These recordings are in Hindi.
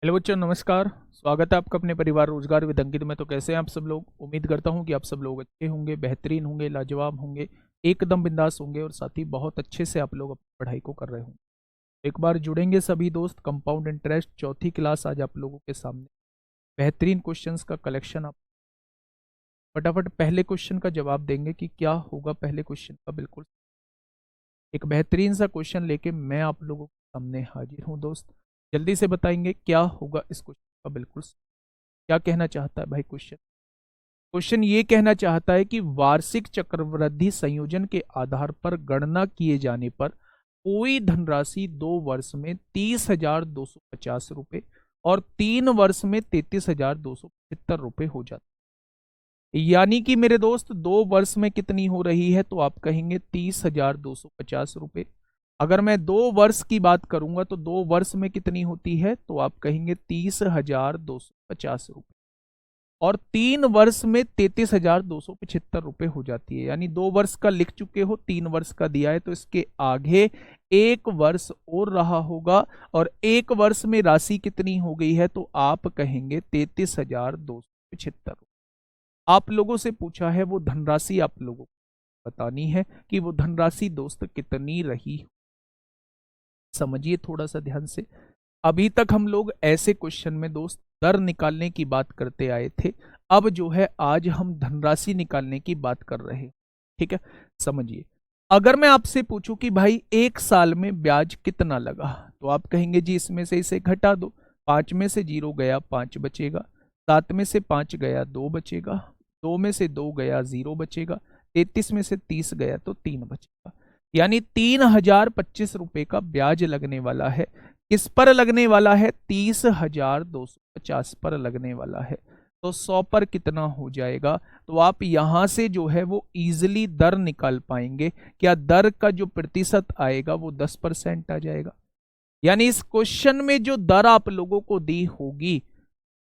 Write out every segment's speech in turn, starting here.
हेलो बच्चों, नमस्कार। स्वागत है आपका अपने परिवार रोजगार विद अंकित में। तो कैसे हैं आप सब लोग? उम्मीद करता हूं कि आप सब लोग अच्छे होंगे, बेहतरीन होंगे, लाजवाब होंगे, एकदम बिंदास होंगे और साथ ही बहुत अच्छे से आप लोग अपनी पढ़ाई को कर रहे होंगे। एक बार जुड़ेंगे सभी दोस्त। कंपाउंड इंटरेस्ट चौथी क्लास आज आप लोगों के सामने। बेहतरीन क्वेश्चंस का कलेक्शन। आप फटाफट पहले क्वेश्चन का जवाब देंगे कि क्या होगा पहले क्वेश्चन का। बिल्कुल एक बेहतरीन सा क्वेश्चन लेके मैं आप लोगों के सामने हाजिर हूँ दोस्त। जल्दी से बताएंगे क्या होगा इस क्वेश्चन का। बिल्कुल क्या कहना चाहता है भाई क्वेश्चन? क्वेश्चन ये कहना चाहता है कि वार्षिक चक्रवृद्धि संयोजन के आधार पर गणना किए जाने पर कोई धनराशि 2 वर्ष में 30,250 रुपये और 3 वर्ष में 33,275 रुपये हो जाती है। यानी कि मेरे दोस्त 2 वर्ष में कितनी हो रही है? तो आप कहेंगे 30,250 रुपये। अगर मैं 2 वर्ष की बात करूंगा तो 2 वर्ष में कितनी होती है? तो आप कहेंगे 30,250 रुपये और 3 वर्ष में 33,275 रुपये हो जाती है। यानी 2 वर्ष का लिख चुके हो, 3 वर्ष का दिया है तो इसके आगे 1 वर्ष और रहा होगा और 1 वर्ष में राशि कितनी हो गई है? तो आप कहेंगे 33,275। आप लोगों से पूछा है वो धनराशि आप लोगों को बतानी है कि वो धनराशि दोस्त कितनी रही। समझिए थोड़ा सा ध्यान से। अभी तक हम लोग ऐसे क्वेश्चन में दोस्त दर निकालने की बात करते आए थे। अब जो है आज हम धनराशि निकालने की बात कर रहे हैं। ठीक है, समझिए। अगर मैं आपसे पूछूं कि भाई 1 साल में ब्याज कितना लगा, तो आप कहेंगे जी इसमें से इसे घटा दो। 5 में से 0 गया 5 बचेगा, 7 में से 5 गया 2 बचेगा, 2 में से 2 गया 0 बचेगा, 33 में से 30 गया तो 3 बचेगा। यानी 3,025 रुपये का ब्याज लगने वाला है। किस पर लगने वाला है? 30,250 पर लगने वाला है। तो 100 पर कितना हो जाएगा? तो आप यहां से जो है वो इजिली दर निकाल पाएंगे। क्या दर का जो प्रतिशत आएगा वो 10% आ जाएगा। यानी इस क्वेश्चन में जो दर आप लोगों को दी होगी,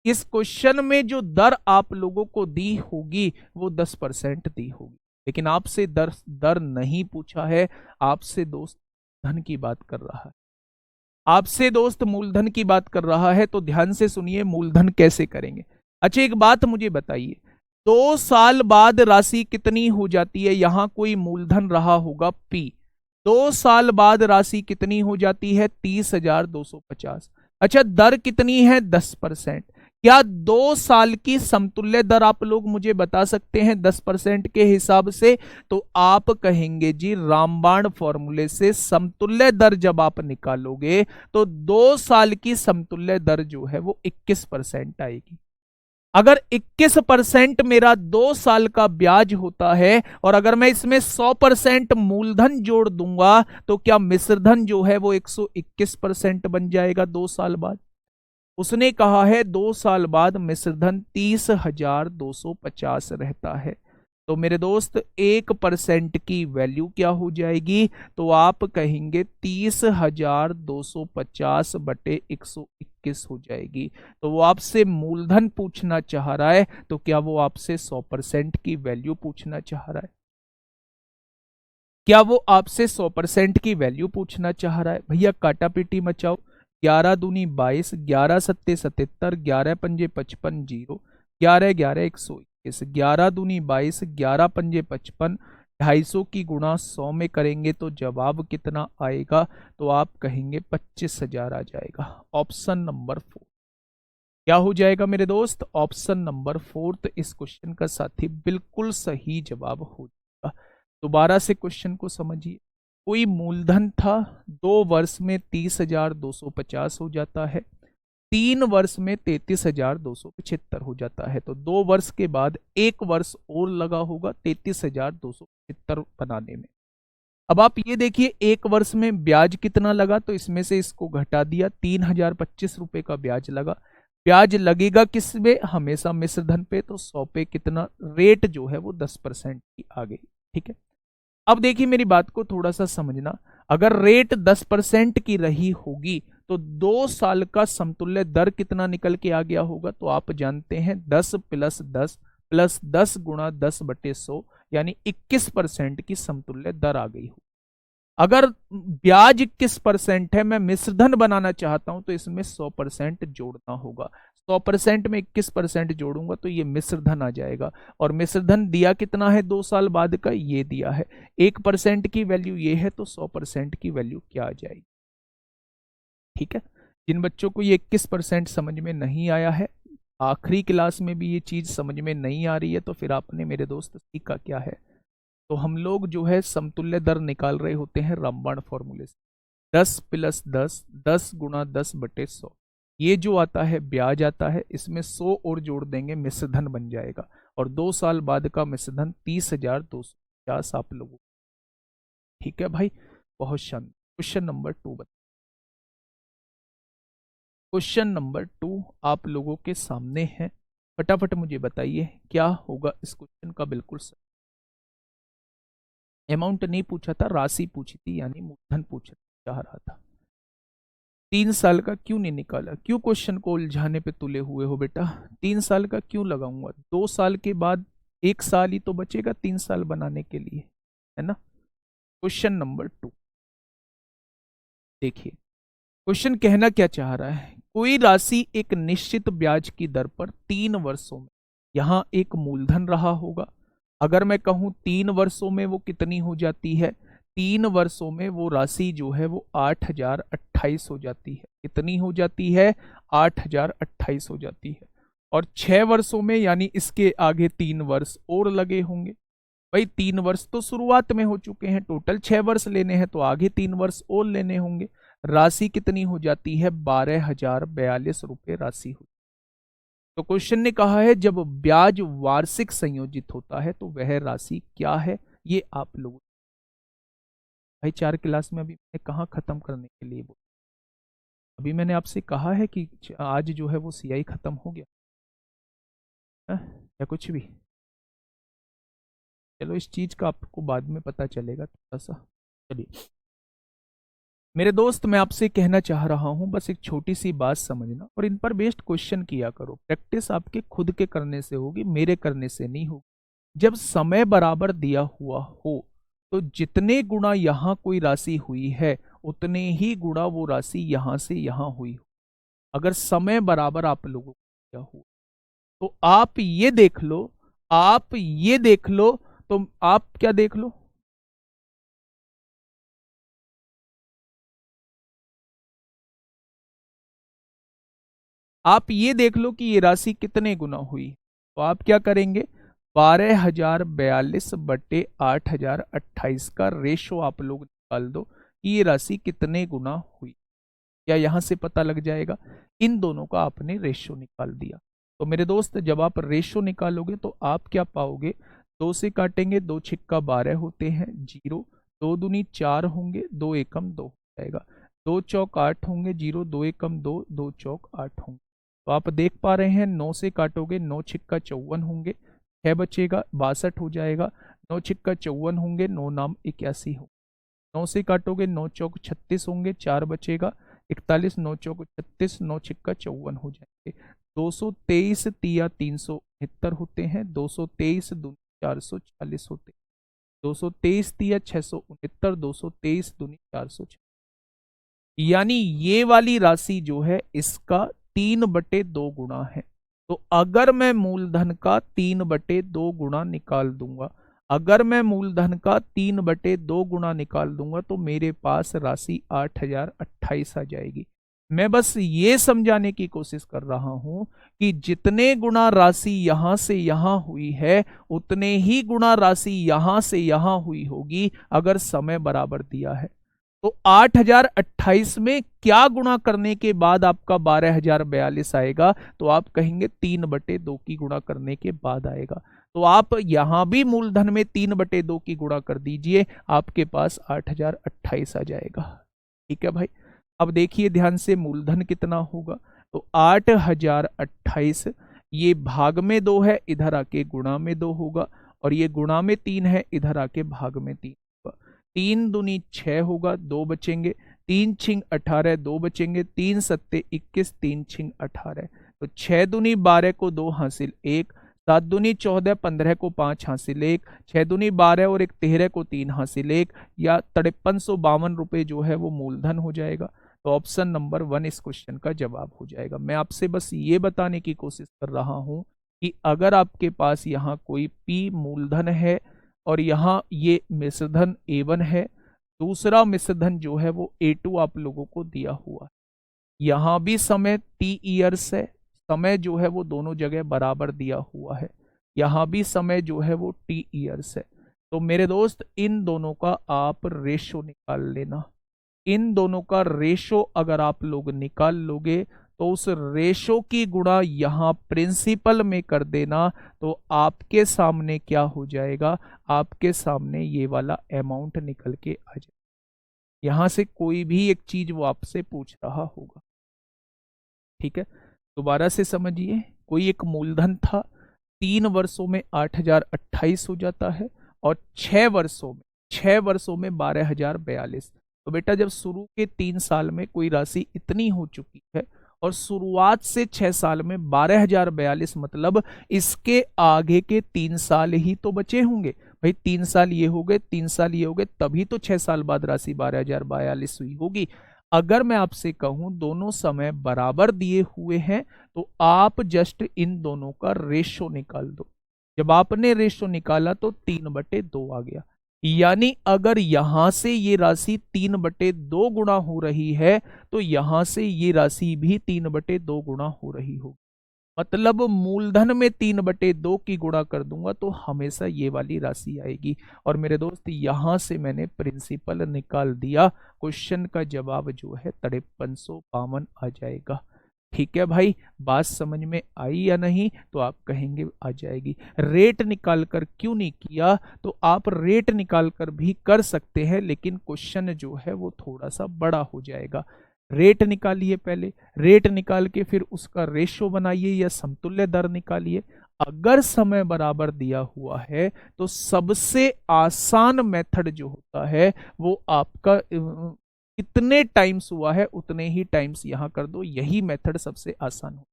इस क्वेश्चन में जो दर आप लोगों को दी होगी वो 10% दी होगी। लेकिन आपसे दर दर नहीं पूछा है, आपसे दोस्त धन की बात कर रहा है। आपसे दोस्त मूलधन की बात कर रहा है। तो ध्यान से सुनिए मूलधन कैसे करेंगे। अच्छा एक बात मुझे बताइए, 2 साल बाद राशि कितनी हो जाती है? यहां कोई मूलधन रहा होगा P। 2 साल बाद राशि कितनी हो जाती है? 30,250। अच्छा दर कितनी है? 10%। क्या 2 साल की समतुल्य दर आप लोग मुझे बता सकते हैं 10% के हिसाब से? तो आप कहेंगे जी रामबाण फॉर्मूले से समतुल्य दर जब आप निकालोगे तो 2 साल की समतुल्य दर जो है वो 21% आएगी। अगर 21% मेरा 2 साल का ब्याज होता है और अगर मैं इसमें 100% मूलधन जोड़ दूंगा तो क्या मिश्रधन जो है वो 121% बन जाएगा 2 साल बाद? उसने कहा है 2 साल बाद मिश्रधन 30,250 रहता है। तो मेरे दोस्त 1% की वैल्यू क्या हो जाएगी? तो आप कहेंगे 30,250 बटे 121 हो जाएगी। तो वो आपसे मूलधन पूछना चाह रहा है, तो क्या वो आपसे 100% की वैल्यू पूछना चाह रहा है? क्या वो आपसे 100% की वैल्यू पूछना चाह रहा है? भैया काटा पीटी मचाओ। 11 दूनी 22, 11 सत्ते 77, 11 पंजे 55, 0, 11 11 121, 11 दूनी 22, 11 पंजे 55, 250 की गुणा 100 में करेंगे तो जवाब कितना आएगा? तो आप कहेंगे 25,000 आ जाएगा। ऑप्शन नंबर 4 क्या हो जाएगा मेरे दोस्त? ऑप्शन नंबर 4 इस क्वेश्चन का साथी बिल्कुल सही जवाब हो जाएगा। दोबारा से क्वेश्चन को समझिए। कोई मूलधन था, 2 वर्ष में 30,250 हो जाता है, 3 वर्ष में 33,275 हो जाता है। तो 2 वर्ष के बाद 1 वर्ष और लगा होगा 33,275 बनाने में। अब आप ये देखिए 1 वर्ष में ब्याज कितना लगा, तो इसमें से इसको घटा दिया, 3,025 रुपये का ब्याज लगा। ब्याज लगेगा किस में? हमेशा मिश्रधन पे। तो 100 पे कितना रेट जो है वो 10% की आ गई। ठीक है, अब देखिए मेरी बात को थोड़ा सा समझना। अगर रेट 10% की रही होगी तो 2 साल का समतुल्य दर कितना निकल के आ गया होगा? तो आप जानते हैं 10 + 10 + 10 × 10/100 यानी 21% की समतुल्य दर आ गई हो। अगर ब्याज 21% है, मैं मिश्रधन बनाना चाहता हूं तो इसमें 100% जोड़ना होगा। 100% में 21% जोड़ूंगा तो ये मिश्रधन आ जाएगा। और मिश्रधन दिया कितना है 2 साल बाद का, ये दिया है 1% की वैल्यू ये है, तो 100% की वैल्यू क्या आ जाएगी। ठीक है, जिन बच्चों को ये 21% समझ में नहीं आया है, आखिरी क्लास में भी ये चीज समझ में नहीं आ रही है, तो फिर आपने मेरे दोस्त सीखा क्या है। तो हम लोग जो है समतुल्य दर निकाल रहे होते हैं रामबाण फॉर्मूले से। 10 + 10, 10 × 10/100, ये जो आता है ब्याज आता है, इसमें 100 और जोड़ देंगे, मिश्रधन बन जाएगा। और 2 साल बाद का मिश्रधन 30,250 आप लोगों। ठीक है भाई, बहुत शानदार। क्वेश्चन नंबर 2 बता। क्वेश्चन नंबर 2 आप लोगों के सामने है, फटाफट मुझे बताइए क्या होगा इस क्वेश्चन का। बिल्कुल सर, अमाउंट नहीं पूछा था, राशि पूछी थी, यानी मूलधन पूछा चाह रहा था। 3 साल का क्यों नहीं निकाला, क्यों क्वेश्चन को उलझाने पे तुले हुए हो बेटा। 3 साल का क्यों लगाऊंगा, 2 साल के बाद 1 साल ही तो बचेगा 3 साल बनाने के लिए, है ना। क्वेश्चन नंबर 2 देखिए, क्वेश्चन कहना क्या चाह रहा है। कोई राशि एक निश्चित ब्याज की दर पर 3 वर्षों में, यहां एक मूलधन रहा होगा। अगर मैं कहूं 3 वर्षों में वो कितनी हो जाती है, 3 वर्षों में वो राशि जो है वो 8,028 हो जाती है। कितनी हो जाती है, 8,028 हो जाती है। और 6 वर्षों में, यानी इसके आगे 3 वर्ष और लगे होंगे। भाई 3 वर्ष तो शुरुआत में हो चुके हैं, टोटल 6 वर्ष लेने हैं, तो आगे 3 वर्ष और लेने होंगे। राशि कितनी हो जाती है, 12,042 रुपए राशि हो। तो क्वेश्चन ने कहा है जब ब्याज वार्षिक संयोजित होता है तो वह राशि क्या है। ये आप लोग भाई 4 क्लास में अभी मैंने कहाँ खत्म करने के लिए बोला। अभी मैंने आपसे कहा है कि आज जो है वो सीआई खत्म हो गया है? या कुछ भी। चलो इस चीज का आपको बाद में पता चलेगा थोड़ा सा। चलिए मेरे दोस्त, मैं आपसे कहना चाह रहा हूं, बस एक छोटी सी बात समझना और इन पर बेस्ड क्वेश्चन किया करो। प्रैक्टिस आपके खुद के करने से होगी, मेरे करने से नहीं होगी। जब समय बराबर दिया हुआ हो तो जितने गुणा यहां कोई राशि हुई है उतने ही गुणा वो राशि यहां से यहां हुई हो। अगर समय बराबर आप लोगों को दिया हो तो आप ये देख लो, आप ये देख लो, तो आप क्या देख लो, आप ये देख लो कि ये राशि कितने गुना हुई। तो आप क्या करेंगे, 12,042/8,028 का रेशो आप लोग निकाल दो कि ये राशि कितने गुना हुई। क्या यहां से पता लग जाएगा, इन दोनों का आपने रेशो निकाल दिया। तो मेरे दोस्त जब आप रेशो निकालोगे तो आप क्या पाओगे, 2 से काटेंगे, 2 छिक्का 12 होते हैं, 0, 2 दूनी 4 होंगे, 2 एकम 2 हो जाएगा, 2 चौक 8 होंगे, 0, 2 एकम 2, 2 चौक 8 होंगे। तो आप देख पा रहे हैं 9 से काटोगे, 9 छिक्का 54 होंगे, 6 बचेगा 62 हो जाएगा, 9 छिक्का 54 होंगे, 9 नाम 81 हो। 9 से काटोगे, 9 चौक 36 होंगे, 4 बचेगा 41, 9 चौक 36, 9 छिक्का 54 हो जाएंगे। 223 तिया 369 होते हैं, 223 दूनी 440 होते हैं, 223 तिया 669, 223 दूनी 440, यानी ये वाली राशि जो है इसका 3/2 गुणा है। तो अगर मैं मूलधन का 3/2 गुणा निकाल दूंगा, अगर मैं मूलधन का 3/2 गुणा निकाल दूंगा तो मेरे पास राशि 8,028 आ जाएगी। मैं बस ये समझाने की कोशिश कर रहा हूं कि जितने गुणा राशि यहां से यहां हुई है उतने ही गुणा राशि यहां से यहां हुई होगी अगर समय बराबर दिया है। तो 8,028 में क्या गुणा करने के बाद आपका 12,042 आएगा, तो आप कहेंगे 3/2 की गुणा करने के बाद आएगा। तो आप यहां भी मूलधन में 3/2 की गुणा कर दीजिए, आपके पास 8,028 आ जाएगा। ठीक है भाई, अब देखिए ध्यान से मूलधन कितना होगा। तो 8,028 ये भाग में 2 है, इधर आके गुणा में 2 होगा, और ये गुणा में 3 है, इधर आके भाग में 3 होगा। 3 दूनी 6 होगा, 2 बचेंगे, 3 छिंग 18, 2 बचेंगे, 3 सत्ते 21, 3 छिंग 18, तो 6 दूनी 12 को 2 हासिल 1, 7 दूनी 14, 15 को 5 हासिल 1, 6 दूनी 12 और 1 13 को 3 हासिल 1, या 5352 रुपए जो है वो मूलधन हो जाएगा। तो ऑप्शन नंबर 1 इस क्वेश्चन का जवाब हो जाएगा। मैं आपसे बस ये बताने की कोशिश कर रहा हूं कि अगर आपके पास यहाँ कोई P मूलधन है और यहाँ ये मिश्रधन A1 है, दूसरा मिश्रधन जो है वो A2 आप लोगों को दिया हुआ है, यहाँ भी समय T ईयर्स है, समय जो है वो दोनों जगह बराबर दिया हुआ है, यहाँ भी समय जो है वो T ईयर्स है। तो मेरे दोस्त इन दोनों का आप रेशो निकाल लेना। इन दोनों का रेशो अगर आप लोग निकाल लोगे तो उस रेशो की गुणा यहां प्रिंसिपल में कर देना, तो आपके सामने क्या हो जाएगा, आपके सामने ये वाला अमाउंट निकल के आ जाएगा। यहां से कोई भी एक चीज वो आपसे पूछ रहा होगा, ठीक है। दोबारा से समझिए, कोई एक मूलधन था, 3 वर्षों में 8028 हो जाता है और 6 वर्षों में 12042। तो बेटा जब शुरू के 3 साल में कोई राशि इतनी हो चुकी है और शुरुआत से 6 साल में 12042, मतलब इसके आगे के 3 साल ही तो बचे होंगे भाई। 3 साल ये हो गए, 3 साल ये हो गए, तभी तो 6 साल बाद राशि 12042 हुई होगी। अगर मैं आपसे कहूं दोनों समय बराबर दिए हुए हैं तो आप जस्ट इन दोनों का रेशो निकाल दो। जब आपने रेशो निकाला तो 3/2 आ गया, यानी अगर यहां से ये राशि 3/2 गुणा हो रही है तो यहां से ये राशि भी 3/2 गुणा हो रही होगी। मतलब मूलधन में 3/2 की गुणा कर दूंगा तो हमेशा ये वाली राशि आएगी। और मेरे दोस्त यहां से मैंने प्रिंसिपल निकाल दिया, क्वेश्चन का जवाब जो है 5352 आ जाएगा। ठीक है भाई, बात समझ में आई या नहीं? तो आप कहेंगे आ जाएगी। रेट निकाल कर क्यों नहीं किया? तो आप रेट निकाल कर भी कर सकते हैं, लेकिन क्वेश्चन जो है वो थोड़ा सा बड़ा हो जाएगा। रेट निकालिए पहले, रेट निकाल के फिर उसका रेशो बनाइए या समतुल्य दर निकालिए। अगर समय बराबर दिया हुआ है तो सबसे आसान मेथड जो होता है वो आपका कितने टाइम्स हुआ है उतने ही टाइम्स यहां कर दो, यही मेथड सबसे आसान हो।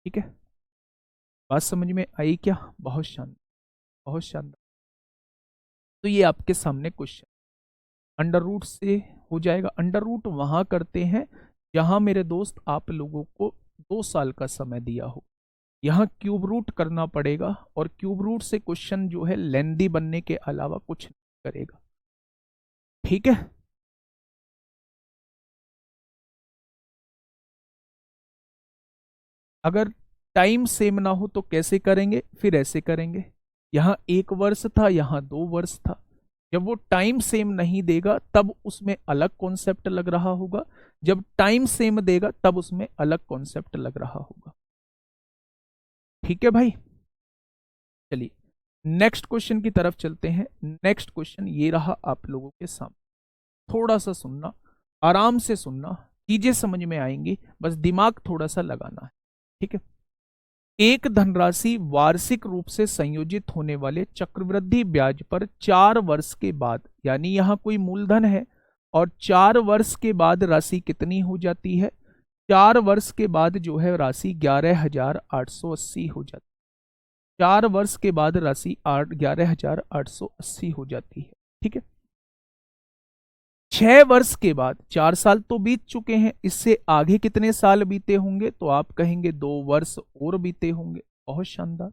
ठीक है, बात समझ में आई क्या? बहुत शानदार, बहुत शानदार। तो ये आपके सामने क्वेश्चन अंडर रूट से हो जाएगा। अंडर रूट वहां करते हैं जहां मेरे दोस्त आप लोगों को 2 साल का समय दिया हो। यहां क्यूब रूट करना पड़ेगा और क्यूब रूट से क्वेश्चन जो है लेंदी बनने के अलावा कुछ नहीं करेगा। ठीक है, अगर टाइम सेम ना हो तो कैसे करेंगे? फिर ऐसे करेंगे, यहां 1 वर्ष था, यहां 2 वर्ष था। जब वो टाइम सेम नहीं देगा तब उसमें अलग कॉन्सेप्ट लग रहा होगा, जब टाइम सेम देगा तब उसमें अलग कॉन्सेप्ट लग रहा होगा। ठीक है भाई, चलिए नेक्स्ट क्वेश्चन की तरफ चलते हैं। नेक्स्ट क्वेश्चन ये रहा आप लोगों के सामने। थोड़ा सा सुनना, आराम से सुनना, चीजें समझ में आएंगी, बस दिमाग थोड़ा सा लगाना है। ठीक है, एक धनराशि वार्षिक रूप से संयोजित होने वाले चक्रवृद्धि ब्याज पर 4 वर्ष के बाद, यानी यहां कोई मूलधन है और 4 वर्ष के बाद राशि कितनी हो जाती है? 4 वर्ष के बाद जो है राशि 11,880 हो जाती है। 4 वर्ष के बाद राशि 11,880 हो जाती है। ठीक है, 6 वर्ष के बाद, 4 साल तो बीत चुके हैं, इससे आगे कितने साल बीते होंगे? तो आप कहेंगे 2 वर्ष और बीते होंगे। बहुत शानदार,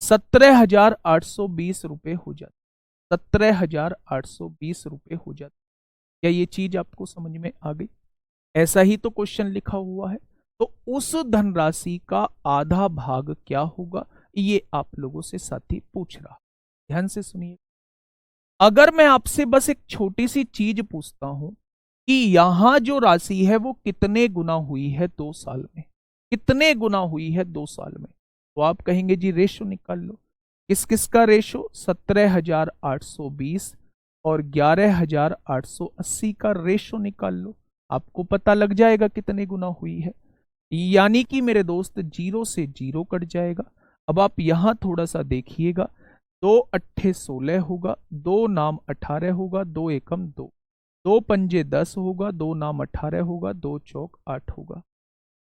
17,820 रुपए हो जाते, 17,820 रुपए हो जाते। क्या ये चीज आपको समझ में आ गई? ऐसा ही तो क्वेश्चन लिखा हुआ है। तो उस धनराशि का आधा भाग क्या होगा, ये आप लोगों से साथी पूछ रहा। ध्यान से सुनिए, अगर मैं आपसे बस एक छोटी सी चीज पूछता हूं कि यहां जो राशि है वो कितने गुना हुई है 2 साल में, कितने गुना हुई है 2 साल में, तो आप कहेंगे जी रेशो निकाल लो। किस किस का रेशो? 17,820 और 11,880 का रेशो निकाल लो, आपको पता लग जाएगा कितने गुना हुई है। यानी कि मेरे दोस्त 0 से 0 कट जाएगा। अब आप यहां थोड़ा सा देखिएगा, 2 अट्ठे 16 होगा, 2 नाम 18 होगा, 2 एकम 2, 2 पंजे 10 होगा, 2 नाम 18 होगा, 2 चौक 8 होगा।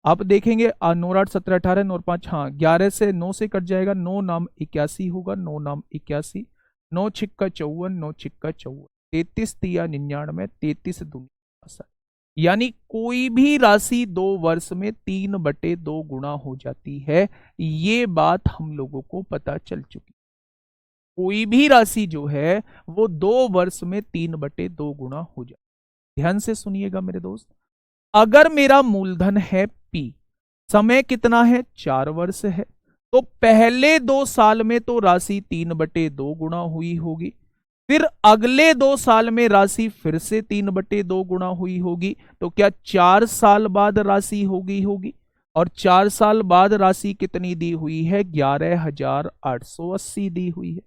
आप देखेंगे 9 8 17 18 9 5, हाँ 11 से 9 से कट जाएगा, 9 नाम 81 होगा, 9 नाम 81, 9 छिक्का 54, 9 छिक्का 54, 33 तिया 99, 33 दूनी 62। यानी कोई भी राशि 2 वर्ष में 3/2 गुना हो जाती है, ये बात हम लोगों को पता चल चुकी। कोई भी राशि जो है वो 2 वर्ष में 3/2 गुना हो जाती। ध्यान से सुनिएगा मेरे दोस्त, अगर मेरा मूलधन है P, समय कितना है 4 वर्ष है, तो पहले 2 साल में तो राशि 3/2 गुना हुई होगी, फिर अगले 2 साल में राशि फिर से 3/2 गुना हुई होगी, तो क्या 4 साल बाद राशि होगी, और 4 साल बाद राशि कितनी दी हुई है, 11,880 दी हुई है।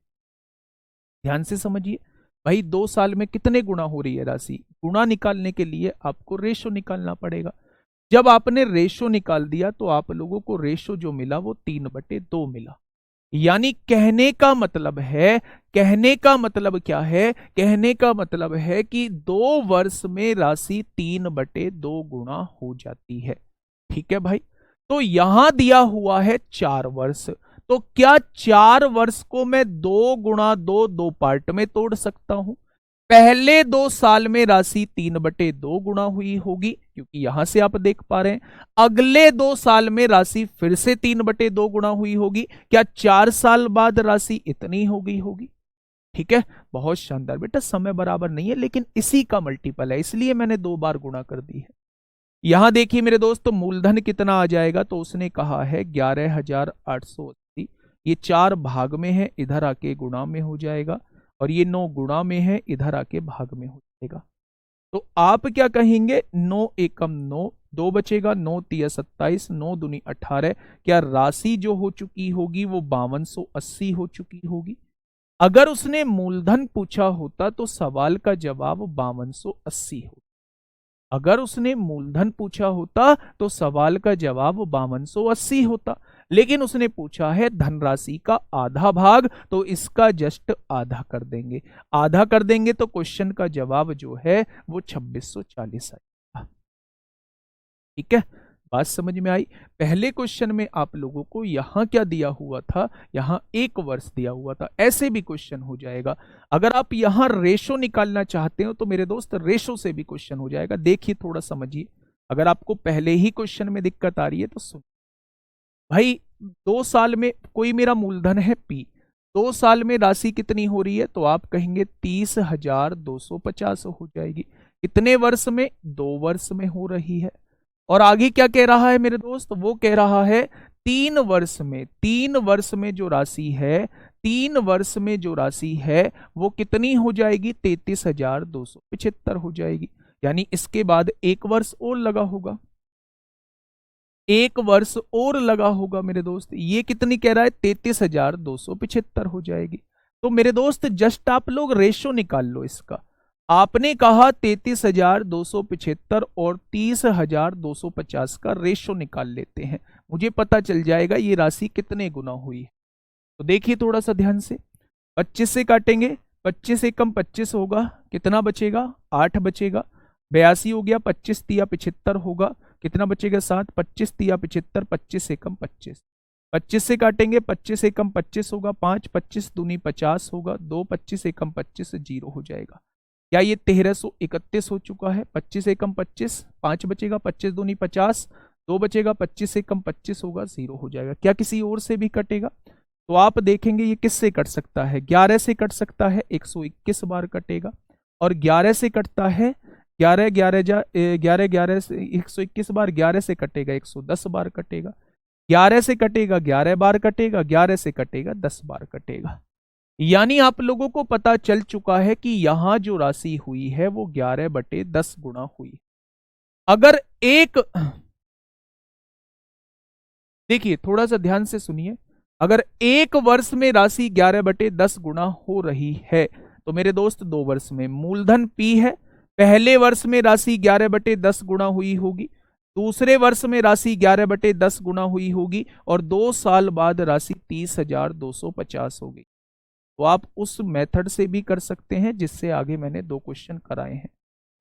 ध्यान से समझिए भाई, 2 साल में कितने गुना हो रही है राशि, गुना निकालने के लिए आपको रेशो निकालना पड़ेगा। जब आपने रेशो निकाल दिया तो आप लोगों को रेशो जो मिला वो 3/2 मिला। यानी कहने का मतलब है, कहने का मतलब क्या है, कहने का मतलब है कि 2 वर्ष में राशि 3/2 गुना हो जाती है। ठीक है भाई, तो यहां दिया हुआ है 4 वर्ष, तो क्या 4 वर्ष को मैं 2 गुणा 2 2 पार्ट में तोड़ सकता हूं। पहले 2 साल में राशि 3/2 गुना हुई होगी, क्योंकि यहां से आप देख पा रहे हैं। अगले 2 साल में राशि फिर से 3/2 गुना हुई होगी। क्या 4 साल बाद राशि इतनी होगी। ठीक है, बहुत शानदार बेटा, समय बराबर नहीं है लेकिन इसी का मल्टीपल है, इसलिए मैंने 2 बार गुणा कर दी है। यहां देखिए मेरे दोस्त, मूलधन कितना आ जाएगा, तो उसने कहा है 11,880। ये 4 भाग में है, इधर आके गुणा में हो जाएगा, और ये 9 गुणा में है, इधर आके भाग में हो जाएगा। तो आप क्या कहेंगे, 9 एकम 9, 2 बचेगा, 9 तिया 27, 9 दूनी 18। क्या राशि जो हो चुकी होगी वो 5280 हो चुकी होगी। अगर उसने मूलधन पूछा होता तो सवाल का जवाब 5280 होता। अगर उसने मूलधन पूछा होता तो सवाल का जवाब 5280 होता, लेकिन उसने पूछा है धनराशि का आधा भाग, तो इसका जस्ट आधा कर देंगे। आधा कर देंगे तो क्वेश्चन का जवाब जो है वो 2640 आएगा। ठीक है, बात समझ में आई। पहले क्वेश्चन में आप लोगों को यहां क्या दिया हुआ था, यहां 1 वर्ष दिया हुआ था। ऐसे भी क्वेश्चन हो जाएगा। अगर आप यहां रेशो निकालना चाहते हो तो मेरे दोस्त रेशो से भी क्वेश्चन हो जाएगा। देखिए थोड़ा समझिए, अगर आपको पहले ही क्वेश्चन में दिक्कत आ रही है तो सुन भाई। 2 साल में कोई मेरा मूलधन है P, 2 साल में राशि कितनी हो रही है, तो आप कहेंगे 30,250 हो जाएगी। कितने वर्ष में, 2 वर्ष में हो रही है। और आगे क्या कह रहा है मेरे दोस्त, वो कह रहा है 3 वर्ष में, 3 वर्ष में जो राशि है, 3 वर्ष में जो राशि है वो कितनी हो जाएगी, 33,275 हो जाएगी। यानी इसके बाद 1 वर्ष और लगा होगा, 1 वर्ष और लगा होगा मेरे दोस्त। ये कितनी कह रहा है, 33,275 हो जाएगी। तो मेरे दोस्त जस्ट आप लोग रेशो निकाल लो इसका। आपने कहा 33,275 और 30,250 का रेशो निकाल लेते हैं, मुझे पता चल जाएगा ये राशि कितने गुना हुई है। तो देखिए थोड़ा सा ध्यान से, 25 से काटेंगे, 25 से कम 25 होगा, कितना बचेगा, 8 बचेगा। 82 हो गया, 25 तिया 75 होगा, कितना बचेगा, 7। 25 तिया 75, 25 से कम 25। 25 से काटेंगे, 25 से कम 25 होगा, 5। 25 दूनी 50 होगा, 2। 25 से कम 25 0 हो जाएगा। क्या ये 1331 हो चुका है। 25 से कम 25, 5 बचेगा, 25 दूनी 50, 2 बचेगा, 25 से कम 25 होगा, 0 हो जाएगा। क्या किसी और से भी कटेगा, तो आप देखेंगे ये किससे कट सकता है, 11 से कट सकता है, 121 बार कटेगा। और 11 से कटता है, 11 11 11 11 से 121 बार, 11 से कटेगा 110 बार कटेगा। 11 से कटेगा 11 बार कटेगा, 11 से कटेगा 10 बार कटेगा। यानी आप लोगों को पता चल चुका है कि यहां जो राशि हुई है वो 11/10 गुना हुई। अगर एक, देखिए थोड़ा सा ध्यान से सुनिए, अगर 1 वर्ष में राशि 11/10 गुना हो रही है तो मेरे दोस्त 2 वर्ष में मूलधन P है, पहले वर्ष में राशि 11/10 गुना हुई होगी, दूसरे वर्ष में राशि 11/10 गुना हुई होगी, और 2 साल बाद राशि 30,250 होगी। तो आप उस मेथड से भी कर सकते हैं जिससे आगे मैंने 2 क्वेश्चन कराए हैं,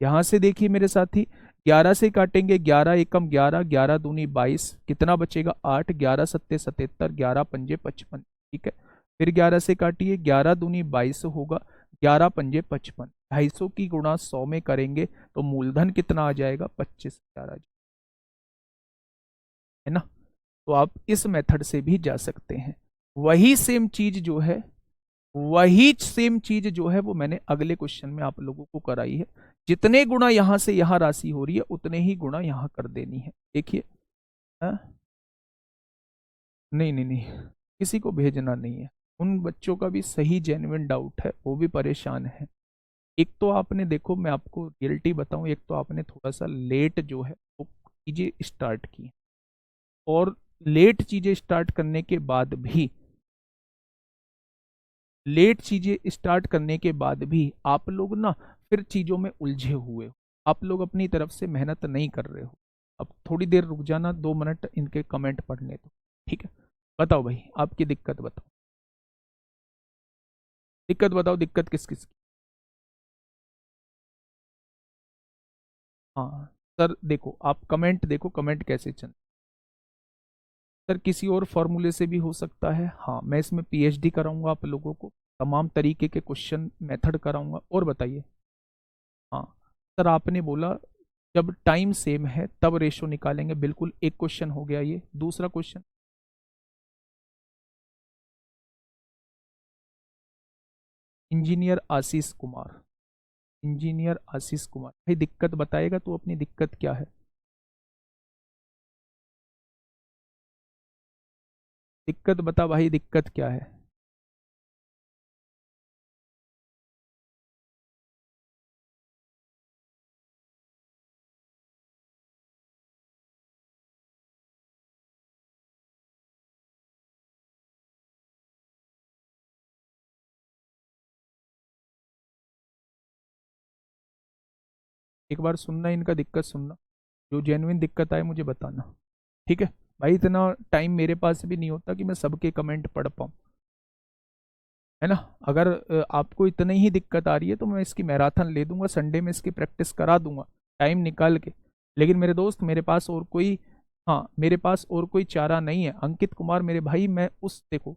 यहां से देखिए मेरे साथी, 11 से काटेंगे, 11 एकम 11, 11 दूनी 22, कितना बचेगा 8, 11 सत्ते 77, 11 पंजे 55। ठीक है, फिर 11 से काटिए, 11 दूनी 22 होगा, 11 पंजे 55, 250 की गुणा 100 में करेंगे तो मूलधन कितना आ जाएगा, 25,000 आ जाएगा, है ना। तो आप इस मेथड से भी जा सकते हैं। वही सेम चीज जो है, वो मैंने अगले क्वेश्चन में आप लोगों को कराई है। जितने गुणा यहां से यहां राशि हो रही है उतने ही गुणा यहां कर देनी है। देखिए, नहीं नहीं नहीं, किसी को भेजना नहीं है, उन बच्चों का भी सही जेन्युइन डाउट है, वो भी परेशान है। एक तो आपने देखो, मैं आपको रियलिटी बताऊं, एक तो आपने थोड़ा सा लेट जो है वो चीजें स्टार्ट की, और लेट चीजें स्टार्ट करने के बाद भी, आप लोग ना फिर चीजों में उलझे हुए हो, आप लोग अपनी तरफ से मेहनत नहीं कर रहे हो। अब थोड़ी देर रुक जाना, 2 मिनट इनके कमेंट पढ़ने दो, ठीक है। बताओ भाई, आपकी दिक्कत बताओ, दिक्कत किस किस की। हाँ सर, देखो आप कमेंट देखो, कमेंट कैसे चल। सर किसी और फॉर्मूले से भी हो सकता है, हाँ मैं इसमें पीएचडी कराऊंगा आप लोगों को, तमाम तरीके के क्वेश्चन मेथड कराऊंगा। और बताइए, हाँ सर आपने बोला जब टाइम सेम है तब रेशो निकालेंगे, बिल्कुल, एक क्वेश्चन हो गया ये। दूसरा क्वेश्चन, इंजीनियर आशीष कुमार, भाई दिक्कत बताएगा तो अपनी दिक्कत क्या है, दिक्कत बता भाई, दिक्कत क्या है। एक बार सुनना, इनका दिक्कत सुनना, जो जेन्युइन दिक्कत आए मुझे बताना, ठीक है। भाई इतना टाइम मेरे पास भी नहीं होता कि मैं सबके कमेंट पढ़ पाऊँ, है ना। अगर आपको इतनी ही दिक्कत आ रही है तो मैं इसकी मैराथन ले दूंगा, संडे में इसकी प्रैक्टिस करा दूंगा टाइम निकाल के। लेकिन मेरे दोस्त, मेरे पास और कोई, हाँ मेरे पास और कोई चारा नहीं है। अंकित कुमार मेरे भाई, मैं उस, देखो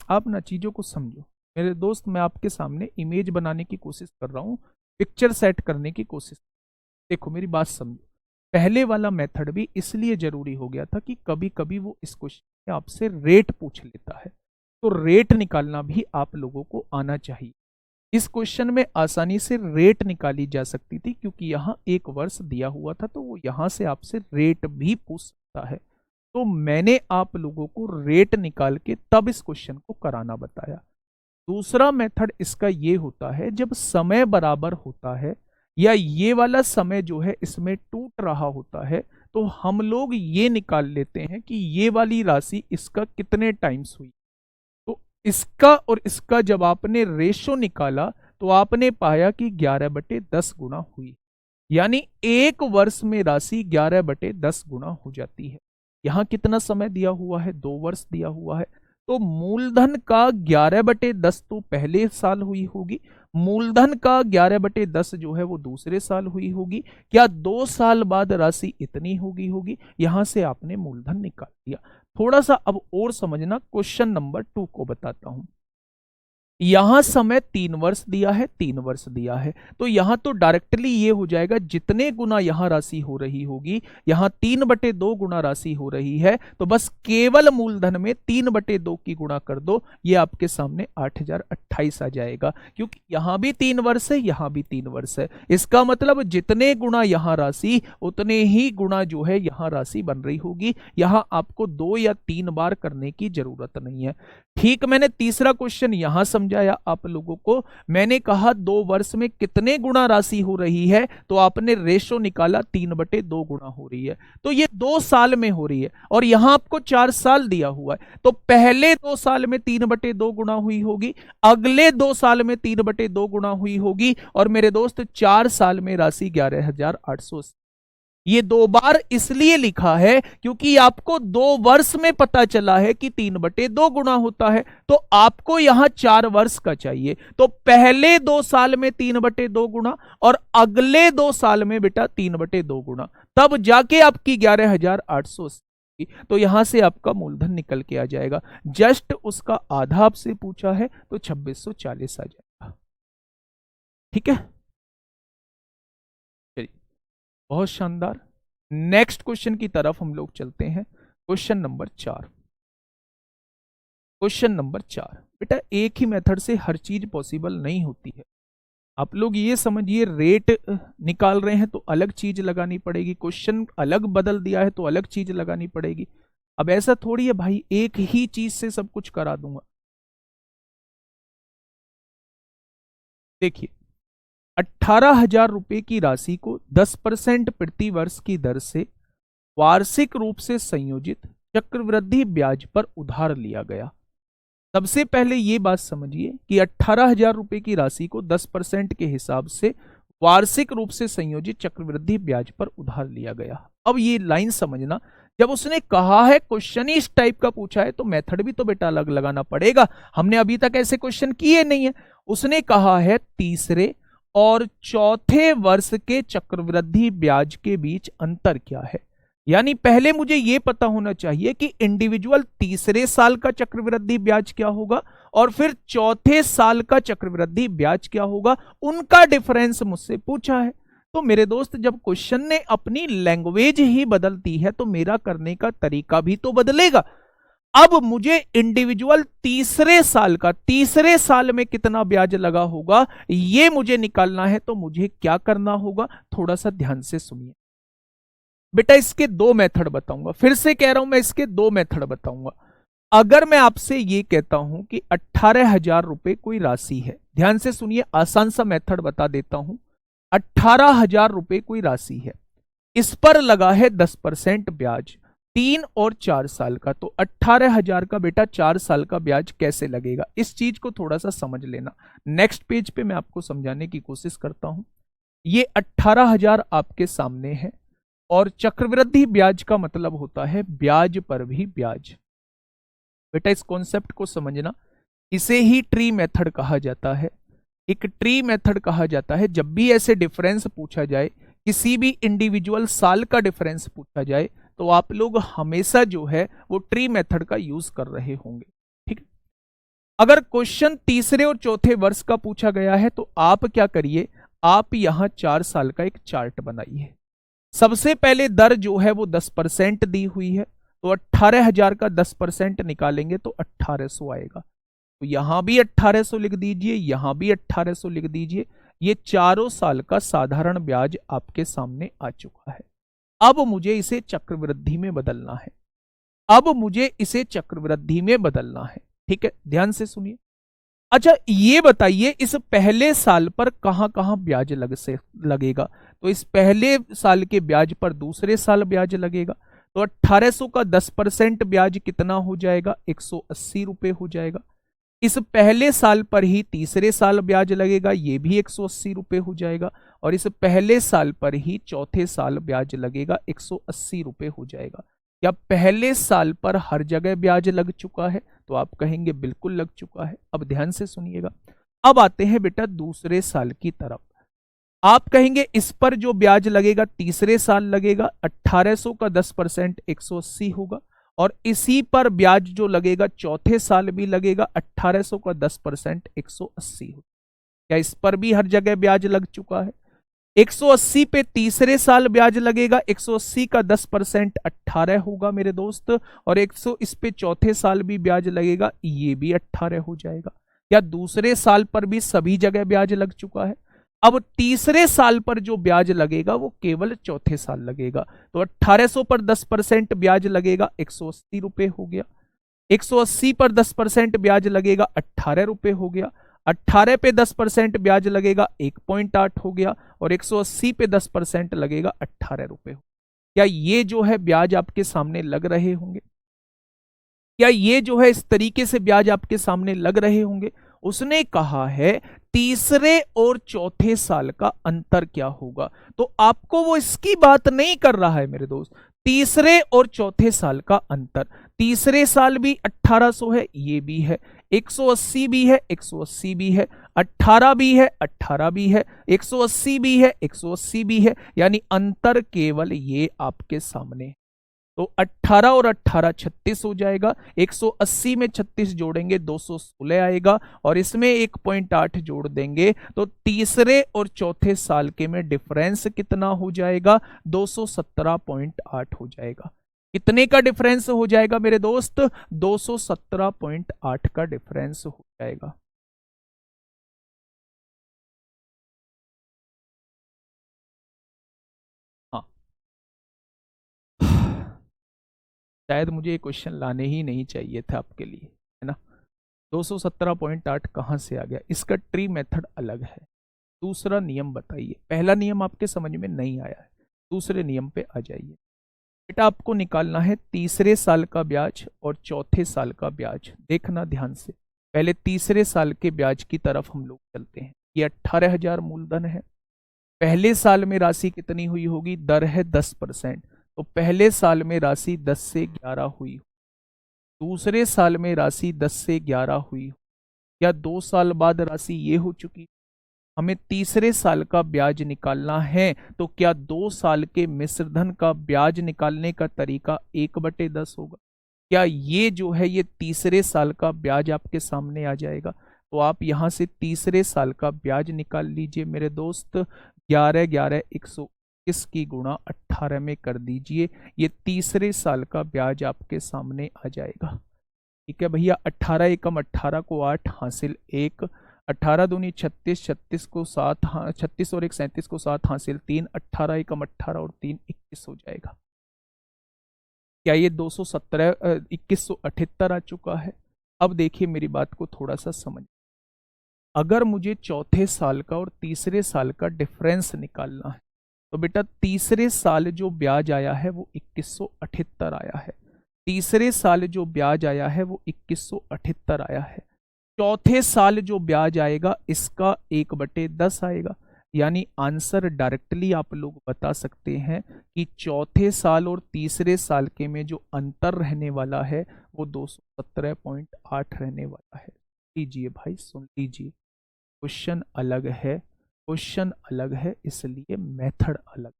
आप ना चीज़ों को समझो मेरे दोस्त, मैं आपके सामने इमेज बनाने की कोशिश कर रहा हूँ, पिक्चर सेट करने की कोशिश। देखो मेरी बात समझो, पहले वाला मेथड भी इसलिए जरूरी हो गया था कि कभी कभी वो इस क्वेश्चन में आपसे रेट पूछ लेता है, तो रेट निकालना भी आप लोगों को आना चाहिए। इस क्वेश्चन में आसानी से रेट निकाली जा सकती थी, क्योंकि यहाँ एक वर्ष दिया हुआ था, तो वो यहां से आपसे रेट भी पूछ सकता है। तो मैंने आप लोगों को रेट निकाल के तब इस क्वेश्चन को कराना बताया। दूसरा मेथड इसका ये होता है, जब समय बराबर होता है या ये वाला समय जो है इसमें टूट रहा होता है, तो हम लोग ये निकाल लेते हैं कि ये वाली राशि इसका कितने टाइम्स हुई। तो इसका और इसका जब आपने रेशो निकाला तो आपने पाया कि 11/10 गुना हुई, यानी एक वर्ष में राशि 11/10 गुना हो जाती है। यहां कितना समय दिया हुआ है, 2 वर्ष दिया हुआ है, तो मूलधन का 11/10 तो पहले साल हुई होगी, मूलधन का 11/10 जो है वो दूसरे साल हुई होगी, क्या 2 साल बाद राशि इतनी होगी। यहां से आपने मूलधन निकाल दिया। थोड़ा सा अब और समझना, क्वेश्चन नंबर 2 को बताता हूं। यहां समय 3 वर्ष दिया है, 3 वर्ष दिया है, तो यहां तो डायरेक्टली ये हो जाएगा, जितने गुना यहां राशि हो रही होगी, यहां 3/2 गुना राशि हो रही है, तो बस केवल मूलधन में 3/2 की गुणा कर दो, ये आपके सामने 8,028 आ जाएगा, क्योंकि यहां भी 3 वर्ष है, यहां भी 3 वर्ष है। इसका मतलब जितने गुना यहां राशि, उतने ही गुना जो है यहां राशि बन रही होगी। यहां आपको 2 या 3 बार करने की जरूरत नहीं है। ठीक, मैंने तीसरा क्वेश्चन यहां समझाया आप लोगों को। मैंने कहा 2 वर्ष में कितने गुना राशि हो रही है, तो आपने रेशो निकाला 3/2 गुना हो रही है, तो ये 2 साल में हो रही है, और यहां आपको 4 साल दिया हुआ है, तो पहले 2 साल में 3/2 गुना हुई होगी, अगले 2 साल में 3/2 गुना हुई होगी, और मेरे दोस्त 4 साल में राशि 11,880। ये 2 बार इसलिए लिखा है क्योंकि आपको 2 वर्ष में पता चला है कि 3/2 गुना होता है, तो आपको यहां 4 वर्ष का चाहिए। तो पहले 2 साल में 3/2 गुना और अगले 2 साल में बेटा 3/2 गुना, तब जाके आपकी 11,880। तो यहां से आपका मूलधन निकल के आ जाएगा। जस्ट उसका आधा आपसे पूछा है तो 2640 आ जाएगा। ठीक है, बहुत शानदार। नेक्स्ट क्वेश्चन की तरफ हम लोग चलते हैं। Question number 4। क्वेश्चन नंबर 4 बेटा, एक ही मेथड से हर चीज पॉसिबल नहीं होती है। आप लोग ये समझिए, रेट निकाल रहे हैं तो अलग चीज लगानी पड़ेगी, क्वेश्चन अलग बदल दिया है तो अलग चीज लगानी पड़ेगी। अब ऐसा थोड़ी है भाई एक ही चीज से सब कुछ करा दूंगा। देखिए, 18,000 रुपए की राशि को 10% प्रति वर्ष की दर से वार्षिक रूप से संयोजित चक्रवृद्धि ब्याज पर उधार लिया गया। सबसे पहले ये बात समझिए कि 18,000 रुपए की राशि को 10% के हिसाब से वार्षिक रूप से संयोजित चक्रवृद्धि ब्याज पर उधार लिया गया। अब ये लाइन समझना, जब उसने कहा है क्वेश्चन ही इस टाइप का पूछा है तो मेथड भी तो बेटा अलग लगाना पड़ेगा। हमने अभी तक ऐसे क्वेश्चन किए नहीं है। उसने कहा है तीसरे और चौथे वर्ष के चक्रवृद्धि ब्याज के बीच अंतर क्या है। यानी पहले मुझे यह पता होना चाहिए कि इंडिविजुअल तीसरे साल का चक्रवृद्धि ब्याज क्या होगा और फिर चौथे साल का चक्रवृद्धि ब्याज क्या होगा, उनका डिफरेंस मुझसे पूछा है। तो मेरे दोस्त, जब क्वेश्चन ने अपनी लैंग्वेज ही बदल दी है तो मेरा करने का तरीका भी तो बदलेगा। अब मुझे इंडिविजुअल तीसरे साल में कितना ब्याज लगा होगा ये मुझे निकालना है। तो मुझे क्या करना होगा, थोड़ा सा ध्यान से सुनिए बेटा। इसके 2 मेथड बताऊंगा, फिर से कह रहा हूं मैं, इसके 2 मेथड बताऊंगा। अगर मैं आपसे ये कहता हूं कि 18,000 रुपए कोई राशि है, ध्यान से सुनिए, आसान सा मेथड बता देता हूं। 18,000 रुपए कोई राशि है, इस पर लगा है 10% ब्याज 3 और 4 साल का। तो 18,000 का बेटा 4 साल का ब्याज कैसे लगेगा, इस चीज को थोड़ा सा समझ लेना। नेक्स्ट पेज पे मैं आपको समझाने की कोशिश करता हूं। ये 18,000 आपके सामने है और चक्रवृद्धि ब्याज का मतलब होता है ब्याज पर भी ब्याज। बेटा इस कॉन्सेप्ट को समझना, इसे ही ट्री मेथड कहा जाता है। एक ट्री मेथड कहा जाता है। जब भी ऐसे डिफरेंस पूछा जाए, किसी भी इंडिविजुअल साल का डिफरेंस पूछा जाए, तो आप लोग हमेशा जो है वो ट्री मेथड का यूज कर रहे होंगे। ठीक है, अगर क्वेश्चन तीसरे और चौथे वर्ष का पूछा गया है तो आप क्या करिए, आप यहां 4 साल का एक चार्ट बनाइए। सबसे पहले दर जो है वो 10% दी हुई है, तो 18,000 का 10% निकालेंगे तो 1800 आएगा। तो यहां भी 1800 लिख दीजिए, यहां भी 1800 लिख दीजिए। ये चारों साल का साधारण ब्याज आपके सामने आ चुका है। अब मुझे इसे चक्रवृद्धि में बदलना है। ठीक है, ध्यान से सुनिए। अच्छा ये बताइए, इस पहले साल पर कहां कहां ब्याज लगेगा। तो इस पहले साल के ब्याज पर दूसरे साल ब्याज लगेगा। तो 1800 का 10% ब्याज कितना हो जाएगा, 180 रुपए हो जाएगा। इस पहले साल पर ही तीसरे साल ब्याज लगेगा, ये भी 180 रुपए हो जाएगा। और इस पहले साल पर ही चौथे साल ब्याज लगेगा, 180 रुपए हो जाएगा। क्या पहले साल पर हर जगह ब्याज लग चुका है, तो आप कहेंगे बिल्कुल लग चुका है। अब ध्यान से सुनिएगा। अब आते हैं बेटा दूसरे साल की तरफ। आप कहेंगे इस पर जो ब्याज लगेगा तीसरे साल लगेगा, 1800 का 10% 180 होगा। और इसी पर ब्याज जो लगेगा चौथे साल भी लगेगा, 1800 का 10% 180 होगा। क्या इस पर भी हर जगह ब्याज लग चुका है। 180 पे तीसरे साल ब्याज लगेगा, 180 का 10% 18 होगा मेरे दोस्त। और 100 इस पे चौथे साल भी ब्याज लगेगा, ये भी 18 हो जाएगा। या दूसरे साल पर भी सभी जगह ब्याज लग चुका है। अब तीसरे साल पर जो ब्याज लगेगा वो केवल चौथे साल लगेगा। तो 1800 पर 10% ब्याज लगेगा, 180 रुपए हो गया। 180 पर 10% ब्याज लगेगा, 18 रुपए हो गया। 18 पे 10% ब्याज लगेगा, 1.8 हो गया। और 180 पे 10% लगेगा, 18 रुपए। क्या ये जो है ब्याज आपके सामने लग रहे होंगे? क्या ये जो है इस तरीके से ब्याज आपके सामने लग रहे होंगे? उसने कहा है तीसरे और चौथे साल का अंतर क्या होगा। तो आपको वो इसकी बात नहीं कर रहा है मेरे दोस्त, तीसरे और चौथे साल का अंतर। तीसरे साल भी 1800 है, ये भी है, 180 भी है, 180 भी है, 18 भी है, 18 भी है, 180 भी है, 180 भी है, यानी अंतर केवल ये आपके सामने है। तो 18 और 18 36 हो जाएगा, 180 में 36 जोड़ेंगे 216 आएगा, और इसमें 1.8 जोड़ देंगे तो तीसरे और चौथे साल के में डिफरेंस कितना हो जाएगा, 217.8 हो जाएगा। कितने का डिफरेंस हो जाएगा मेरे दोस्त, 217.8 का डिफरेंस हो जाएगा। हाँ, शायद मुझे ये क्वेश्चन लाने ही नहीं चाहिए था आपके लिए, है ना। 217.8 कहां से आ गया, इसका ट्री मेथड अलग है। दूसरा नियम बताइए, पहला नियम आपके समझ में नहीं आया है, दूसरे नियम पे आ जाइए। बेटा आपको निकालना है तीसरे साल का ब्याज और चौथे साल का ब्याज। देखना ध्यान से, पहले तीसरे साल के ब्याज की तरफ हम लोग चलते हैं। ये 18,000 मूलधन है। पहले साल में राशि कितनी हुई होगी, दर है 10%, तो पहले साल में राशि 10 से 11 हुई। दूसरे साल में राशि 10 से 11 हुई, या 2 साल बाद राशि ये हो चुकी। हमें तीसरे साल का ब्याज निकालना है, तो क्या 2 साल के मिश्रधन का ब्याज निकालने का तरीका 1/10 होगा। क्या ये जो है ये तीसरे साल का ब्याज आपके सामने आ जाएगा। तो आप यहां से तीसरे साल का ब्याज निकाल लीजिए मेरे दोस्त, 11 11 121 की गुणा 18 में कर दीजिए, ये तीसरे साल का ब्याज आपके सामने आ जाएगा। ठीक है भैया, 18 एकम 18 को 8 हासिल 1, 18 दूनी 36, 36 को 7, 36 और 1 37 को 7 हासिल 3, 18 एकम 18 और 3 21 हो जाएगा। क्या ये 217 2178 आ चुका है। अब देखिए मेरी बात को थोड़ा सा समझ, अगर मुझे चौथे साल का और तीसरे साल का डिफरेंस निकालना है, तो बेटा तीसरे साल जो ब्याज आया है वो 2178 आया है, तीसरे साल जो ब्याज आया है वो 2178 आया है। चौथे साल जो ब्याज आएगा इसका 1/10 आएगा, यानी आंसर डायरेक्टली आप लोग बता सकते हैं कि चौथे साल और तीसरे साल के में जो अंतर रहने वाला है वो 217.8 रहने वाला है। लीजिए भाई सुन लीजिए, क्वेश्चन अलग है, क्वेश्चन अलग है, इसलिए मेथड अलग।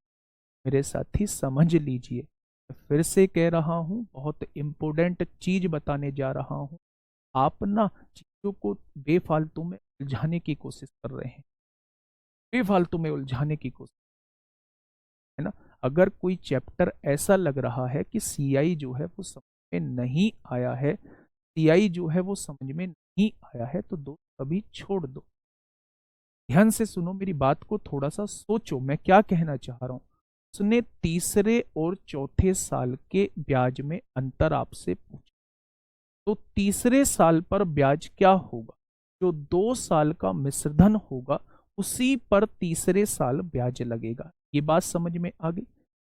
मेरे साथी समझ लीजिए, फिर से कह रहा हूं, बहुत इंपॉर्टेंट चीज बताने जा रहा हूं। आप ना चीजों को बेफालतू में उलझाने की कोशिश कर रहे हैं, बेफालतू में उलझाने की कोशिश, है ना। अगर कोई चैप्टर ऐसा लग रहा है कि सीआई जो है वो समझ में नहीं आया है, सीआई जो है वो समझ में नहीं आया है, तो दो अभी छोड़ दो। ध्यान से सुनो मेरी बात को, थोड़ा सा सोचो मैं क्या कहना चाह रहा हूं। उसने तीसरे और चौथे साल के ब्याज में अंतर आपसे पूछा, तो तीसरे साल पर ब्याज क्या होगा, जो 2 साल का मिश्रधन होगा उसी पर तीसरे साल ब्याज लगेगा। ये बात समझ में आ गई।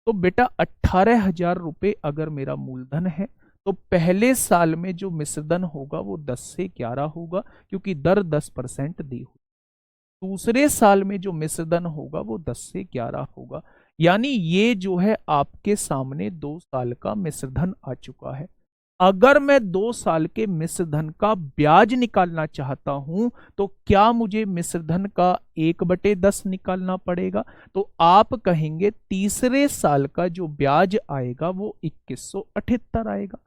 तो बेटा 18,000 रुपए अगर मेरा मूलधन है, तो पहले साल में जो मिश्रधन होगा वो 10 से 11 होगा, क्योंकि दर 10% दी हुई। दूसरे साल में जो मिश्रधन होगा वो 10 से 11 होगा, यानी ये जो है आपके सामने 2 साल का मिश्रधन आ चुका है। अगर मैं 2 साल के मिश्रधन का ब्याज निकालना चाहता हूं, तो क्या मुझे मिश्रधन का 1/10 निकालना पड़ेगा। तो आप कहेंगे तीसरे साल का जो ब्याज आएगा वो 2178 आएगा।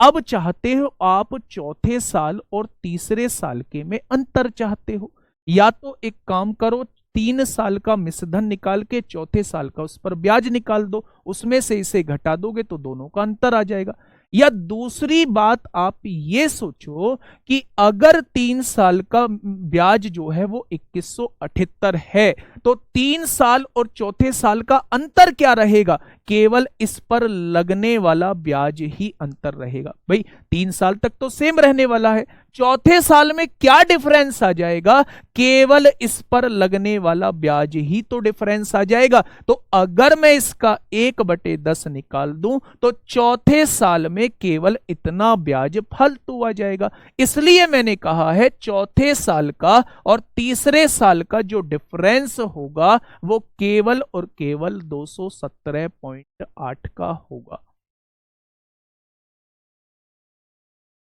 अब चाहते हो आप चौथे साल और तीसरे साल के में अंतर चाहते हो, या तो एक काम करो, 3 साल का मिश्रधन निकाल के चौथे साल का उस पर ब्याज निकाल दो, उसमें से इसे घटा दोगे तो दोनों का अंतर आ जाएगा। या दूसरी बात आप ये सोचो कि अगर 3 साल का ब्याज जो है वो 2178 है, तो 3 साल और चौथे साल का अंतर क्या रहेगा, केवल इस पर लगने वाला ब्याज ही अंतर रहेगा। भाई 3 साल तक तो सेम रहने वाला है, चौथे साल में क्या डिफरेंस आ जाएगा? केवल इस पर लगने वाला ब्याज ही तो डिफरेंस आ जाएगा। तो अगर मैं इसका 1/10 निकाल दूं तो चौथे साल में केवल इतना ब्याज फालतू आ जाएगा। इसलिए मैंने कहा है चौथे साल का और तीसरे साल का जो डिफरेंस होगा वो केवल और केवल 217.8 का होगा।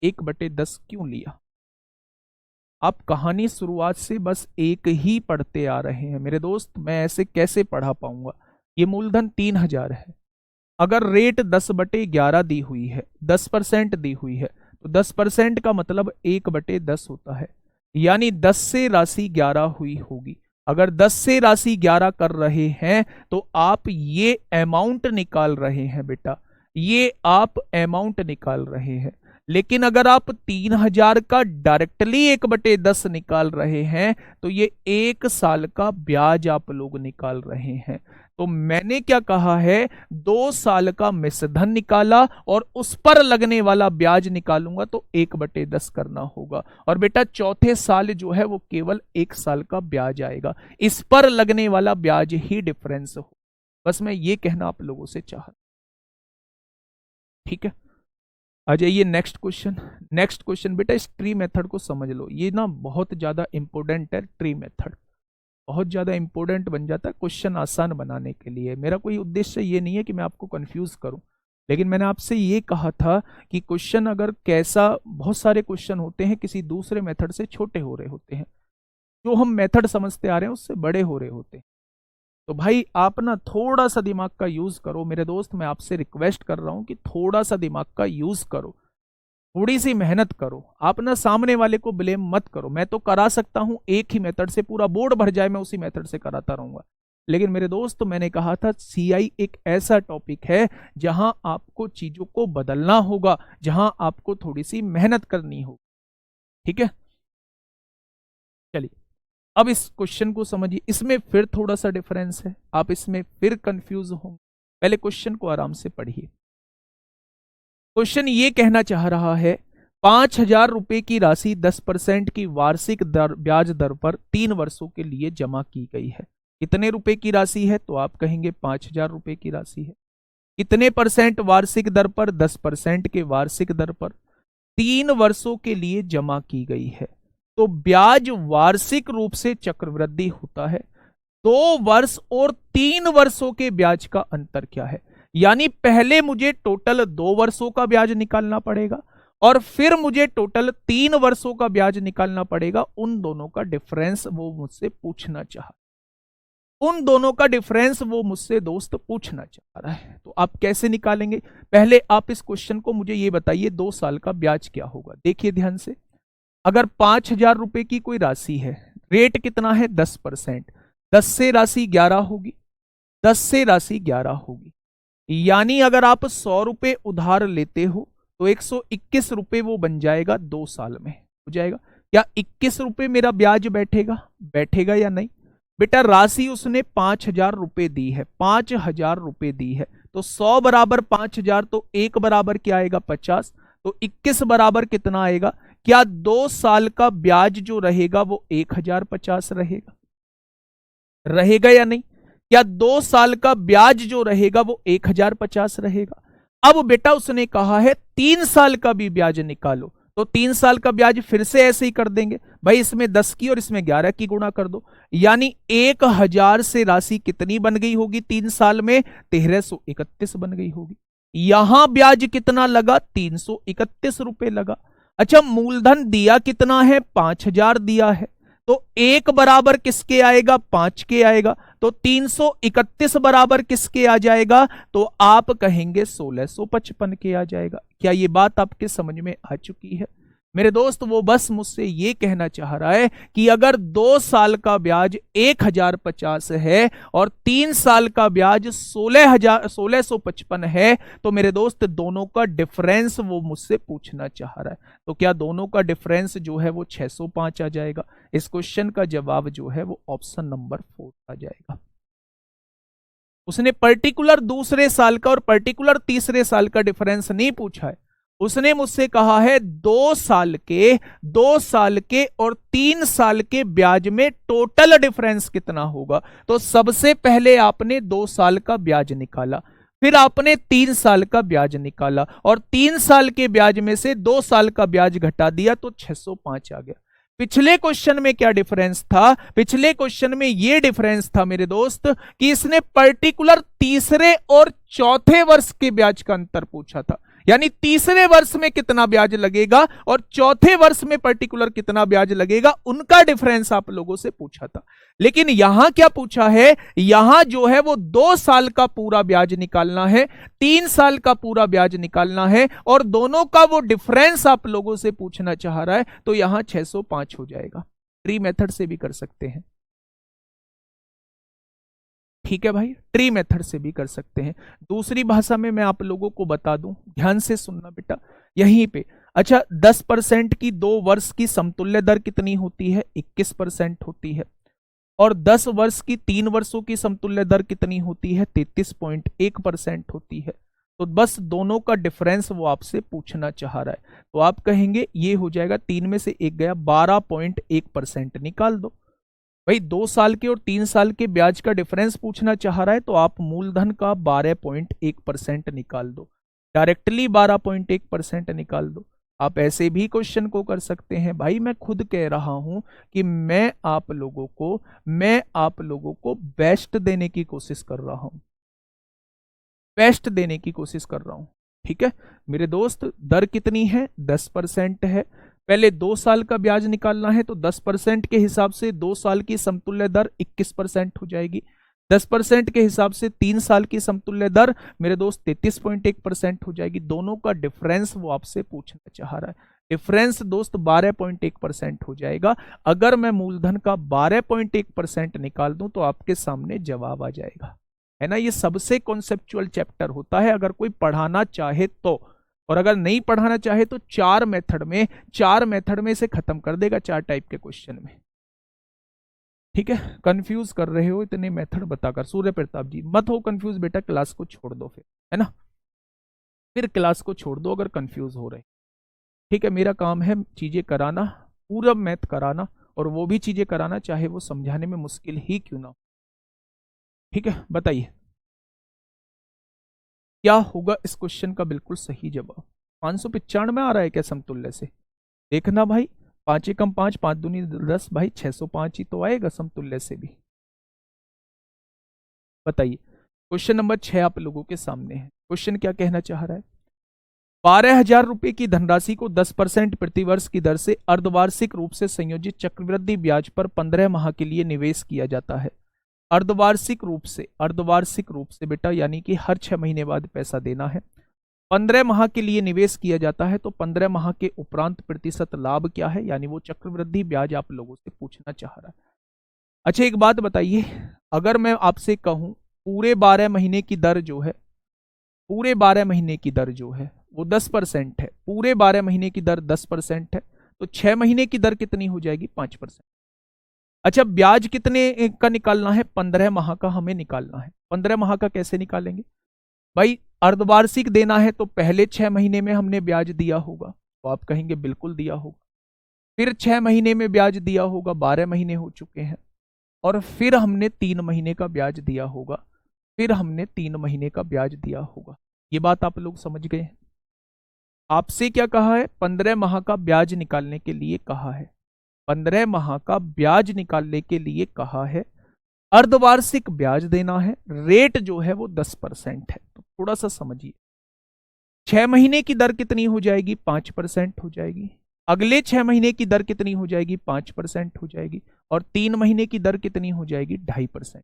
1/10 क्यों लिया? आप कहानी शुरुआत से बस एक ही पढ़ते आ रहे हैं मेरे दोस्त, मैं ऐसे कैसे पढ़ा पाऊंगा? ये मूलधन 3000 है। अगर रेट 10/11 दी हुई है, 10% दी हुई है, तो 10% का मतलब 1/10 होता है, यानी 10 से राशि 11 हुई होगी। अगर 10 से राशि 11 कर रहे हैं तो आप ये अमाउंट निकाल रहे हैं बेटा, ये आप अमाउंट निकाल रहे हैं। लेकिन अगर आप 3000 का डायरेक्टली 1/10 निकाल रहे हैं तो ये 1 साल का ब्याज आप लोग निकाल रहे हैं। तो मैंने क्या कहा है, 2 साल का मिश्रधन निकाला और उस पर लगने वाला ब्याज निकालूंगा तो 1/10 करना होगा। और बेटा चौथे साल जो है वो केवल 1 साल का ब्याज आएगा, इस पर लगने वाला ब्याज ही डिफरेंस हो। बस मैं ये कहना आप लोगों से चाह, ठीक है। आ जाइए नेक्स्ट क्वेश्चन। नेक्स्ट क्वेश्चन बेटा इस ट्री मेथड को समझ लो, ये ना बहुत ज्यादा इंपॉर्टेंट है। ट्री मेथड बहुत ज्यादा इंपॉर्टेंट बन जाता है क्वेश्चन आसान बनाने के लिए। मेरा कोई उद्देश्य ये नहीं है कि मैं आपको कंफ्यूज करूं, लेकिन मैंने आपसे ये कहा था कि क्वेश्चन अगर कैसा, बहुत सारे क्वेश्चन होते हैं किसी दूसरे मेथड से छोटे हो रहे होते हैं, जो हम मेथड समझते आ रहे हैं उससे बड़े हो रहे होते हैं। तो भाई आप ना थोड़ा सा दिमाग का यूज करो मेरे दोस्त, मैं आपसे रिक्वेस्ट कर रहा हूं कि थोड़ा सा दिमाग का यूज करो, थोड़ी सी मेहनत करो। आप ना सामने वाले को ब्लेम मत करो। मैं तो करा सकता हूं एक ही मेथड से, पूरा बोर्ड भर जाए मैं उसी मेथड से कराता रहूंगा, लेकिन मेरे दोस्त मैंने कहा था सीआई एक ऐसा टॉपिक है जहां आपको चीजों को बदलना होगा, जहां आपको थोड़ी सी मेहनत करनी होगी, ठीक है। चलिए अब इस क्वेश्चन को समझिए, इसमें फिर थोड़ा सा डिफरेंस है, आप इसमें फिर कंफ्यूज होंगे। पहले क्वेश्चन को आराम से पढ़िए। क्वेश्चन ये कहना चाह रहा है 5000 रुपए की राशि 10% की वार्षिक ब्याज दर पर 3 वर्षों के लिए जमा की गई है। कितने रुपए की राशि है? तो आप कहेंगे 5000 रुपए की राशि है। कितने परसेंट वार्षिक दर पर? 10% के वार्षिक दर पर 3 वर्षों के लिए जमा की गई है। तो ब्याज वार्षिक रूप से चक्रवृद्धि होता है। 2 वर्ष और 3 वर्षों के ब्याज का अंतर क्या है? यानी पहले मुझे टोटल 2 वर्षों का ब्याज निकालना पड़ेगा और फिर मुझे टोटल 3 वर्षों का ब्याज निकालना पड़ेगा। उन दोनों का डिफरेंस वो मुझसे पूछना चाह, उन दोनों का डिफरेंस वो मुझसे दोस्त पूछना चाह रहा है। तो आप कैसे निकालेंगे? पहले आप इस क्वेश्चन को मुझे ये बताइए 2 साल का ब्याज क्या होगा। देखिए ध्यान से, अगर 5000 रुपए की कोई राशि है, रेट कितना है? 10%। 10 से राशि 11 होगी, 10 से राशि 11 होगी, यानी अगर आप 100 रुपए उधार लेते हो तो 121 रुपए वो बन जाएगा 2 साल में हो जाएगा। क्या 21 रुपए मेरा ब्याज बैठेगा? बैठेगा या नहीं? बेटा राशि उसने 5000 रुपए दी है, 5000 रुपए दी है, तो 100 बराबर 5000, तो 1 बराबर क्या आएगा? 50। तो 21 बराबर कितना आएगा? क्या 2 साल का ब्याज जो रहेगा वो 1050 रहेगा? रहेगा या नहीं? क्या 2 साल का ब्याज जो रहेगा वो 1050 रहेगा? अब बेटा उसने कहा है 3 साल का भी ब्याज निकालो, तो 3 साल का ब्याज फिर से ऐसे ही कर देंगे भाई, इसमें 10 की और इसमें 11 की गुणा कर दो, यानी 1000 से राशि कितनी बन गई होगी 3 साल में? 1331 बन गई होगी। यहां ब्याज कितना लगा? 331 रुपए लगा। अच्छा मूलधन दिया कितना है? 5000 दिया है, तो 1 बराबर किसके आएगा? 5 के आएगा, तो 331 बराबर किसके आ जाएगा? तो आप कहेंगे 1655 के आ जाएगा। क्या ये बात आपके समझ में आ चुकी है मेरे दोस्त? वो बस मुझसे ये कहना चाह रहा है कि अगर 2 साल का ब्याज 1050 है और 3 साल का ब्याज 1655 है, तो मेरे दोस्त दोनों का डिफरेंस वो मुझसे पूछना चाह रहा है। तो क्या दोनों का डिफरेंस जो है वो 605 आ जाएगा? इस क्वेश्चन का जवाब जो है वो ऑप्शन नंबर 4 आ जाएगा। उसने पर्टिकुलर दूसरे साल का और पर्टिकुलर तीसरे साल का डिफरेंस नहीं पूछा है। उसने मुझसे कहा है 2 साल के और 3 साल के ब्याज में टोटल डिफरेंस कितना होगा। तो सबसे पहले आपने 2 साल का ब्याज निकाला, फिर आपने 3 साल का ब्याज निकाला और 3 साल के ब्याज में से 2 साल का ब्याज घटा दिया तो 605 आ गया। पिछले क्वेश्चन में क्या डिफरेंस था? पिछले क्वेश्चन में यह डिफरेंस था मेरे दोस्त कि इसने पर्टिकुलर तीसरे और चौथे वर्ष के ब्याज का अंतर पूछा था, यानी तीसरे वर्ष में कितना ब्याज लगेगा और चौथे वर्ष में पर्टिकुलर कितना ब्याज लगेगा, उनका डिफरेंस आप लोगों से पूछा था। लेकिन यहां क्या पूछा है? यहां जो है वो 2 साल का पूरा ब्याज निकालना है, 3 साल का पूरा ब्याज निकालना है और दोनों का वो डिफरेंस आप लोगों से पूछना चाह रहा है। तो यहां 605 हो जाएगा। ट्री मेथड से भी कर सकते हैं, ठीक है भाई, ट्री मेथड से भी कर सकते हैं। दूसरी भाषा में मैं आप लोगों को बता दूं, ध्यान से सुनना बेटा यहीं पे। अच्छा, 10% की 2 वर्ष की समतुल्य दर कितनी होती है? 21% होती है। और 10 वर्ष की 3 वर्षों की समतुल्य दर कितनी होती है? 33.1% होती है। तो बस दोनों का डिफरेंस वो आपसे पूछना चाह रहा है। तो आप कहेंगे ये हो जाएगा, 3 में से 1 गया, 12.1% निकाल दो। भाई 2 साल के और 3 साल के ब्याज का डिफरेंस पूछना चाह रहा है तो आप मूलधन का 12.1% निकाल दो, डायरेक्टली 12.1% निकाल दो। आप ऐसे भी क्वेश्चन को कर सकते हैं। भाई मैं खुद कह रहा हूं कि मैं आप लोगों को बेस्ट देने की कोशिश कर रहा हूं, बेस्ट देने की कोशिश कर रहा हूं, ठीक है मेरे दोस्त। दर कितनी है? 10% है। पहले 2 साल का ब्याज निकालना है तो 10% के हिसाब से 2 साल की समतुल्य दर 21% हो जाएगी। 10% के हिसाब से 3 साल की समतुल्य दर मेरे दोस्त 33.1% हो जाएगी। दोनों का डिफरेंस वो आपसे पूछना चाह रहा है। डिफरेंस दोस्त 12.1% हो जाएगा। अगर मैं मूलधन का 12.1% निकाल दूं तो आपके सामने जवाब आ जाएगा, है ना। ये सबसे कॉन्सेप्चुअल चैप्टर होता है अगर कोई पढ़ाना चाहे तो, और अगर नहीं पढ़ाना चाहे तो 4 मेथड में से खत्म कर देगा, 4 टाइप के क्वेश्चन में, ठीक है। कंफ्यूज कर रहे हो इतने मेथड बताकर, सूर्य प्रताप जी मत हो कंफ्यूज बेटा, क्लास को छोड़ दो फिर, है ना, फिर क्लास को छोड़ दो अगर कंफ्यूज हो रहे, ठीक है। मेरा काम है चीजें कराना, पूरा मैथ कराना, और वो भी चीजें कराना चाहे वो समझाने में मुश्किल ही क्यों ना हो, ठीक है। बताइए क्या होगा इस क्वेश्चन का बिल्कुल सही जवाब? 595 आ रहा है क्या समतुल्य से? देखना भाई, 5 एकम 5, 5 दूनी 10, भाई 605 ही तो आएगा समतुल्य से भी। बताइए, क्वेश्चन नंबर 6 आप लोगों के सामने है। क्वेश्चन क्या कहना चाह रहा है? 12,000 रुपए की धनराशि को 10% प्रतिवर्ष की दर से अर्धवार्षिक रूप से संयोजित चक्रवृद्धि ब्याज पर 15 माह के लिए निवेश किया जाता है। अर्धवार्षिक रूप से बेटा, यानी कि हर 6 महीने बाद पैसा देना है। 15 माह के लिए निवेश किया जाता है तो 15 माह के उपरांत प्रतिशत लाभ क्या है, यानी वो चक्रवृद्धि ब्याज आप लोगों से पूछना चाह रहा है। अच्छा एक बात बताइए, अगर मैं आपसे कहूं पूरे 12 महीने की दर जो है, पूरे 12 महीने की दर जो है वो 10% है, पूरे 12 महीने की दर 10% है, तो 6 महीने की दर कितनी हो जाएगी? 5%। अच्छा ब्याज कितने का निकालना है? 15 माह का हमें निकालना है। 15 माह का कैसे निकालेंगे भाई? अर्धवार्षिक देना है तो पहले 6 महीने में हमने ब्याज दिया होगा, तो आप कहेंगे बिल्कुल दिया होगा। फिर 6 महीने में ब्याज दिया होगा, 12 महीने हो चुके हैं, और फिर हमने 3 महीने का ब्याज दिया होगा, फिर हमने 3 महीने का ब्याज दिया होगा। ये बात आप लोग समझ गए हैं? आपसे क्या कहा है? 15 माह का ब्याज निकालने के लिए कहा है, 15 माह का ब्याज निकालने के लिए कहा है। अर्धवार्षिक ब्याज देना है, रेट जो है वो 10% है, तो थोड़ा सा समझिए। 6 महीने की दर कितनी हो जाएगी? 5% हो जाएगी। अगले 6 महीने की दर कितनी हो जाएगी? 5% हो जाएगी। और 3 महीने की दर कितनी हो जाएगी? 2.5%।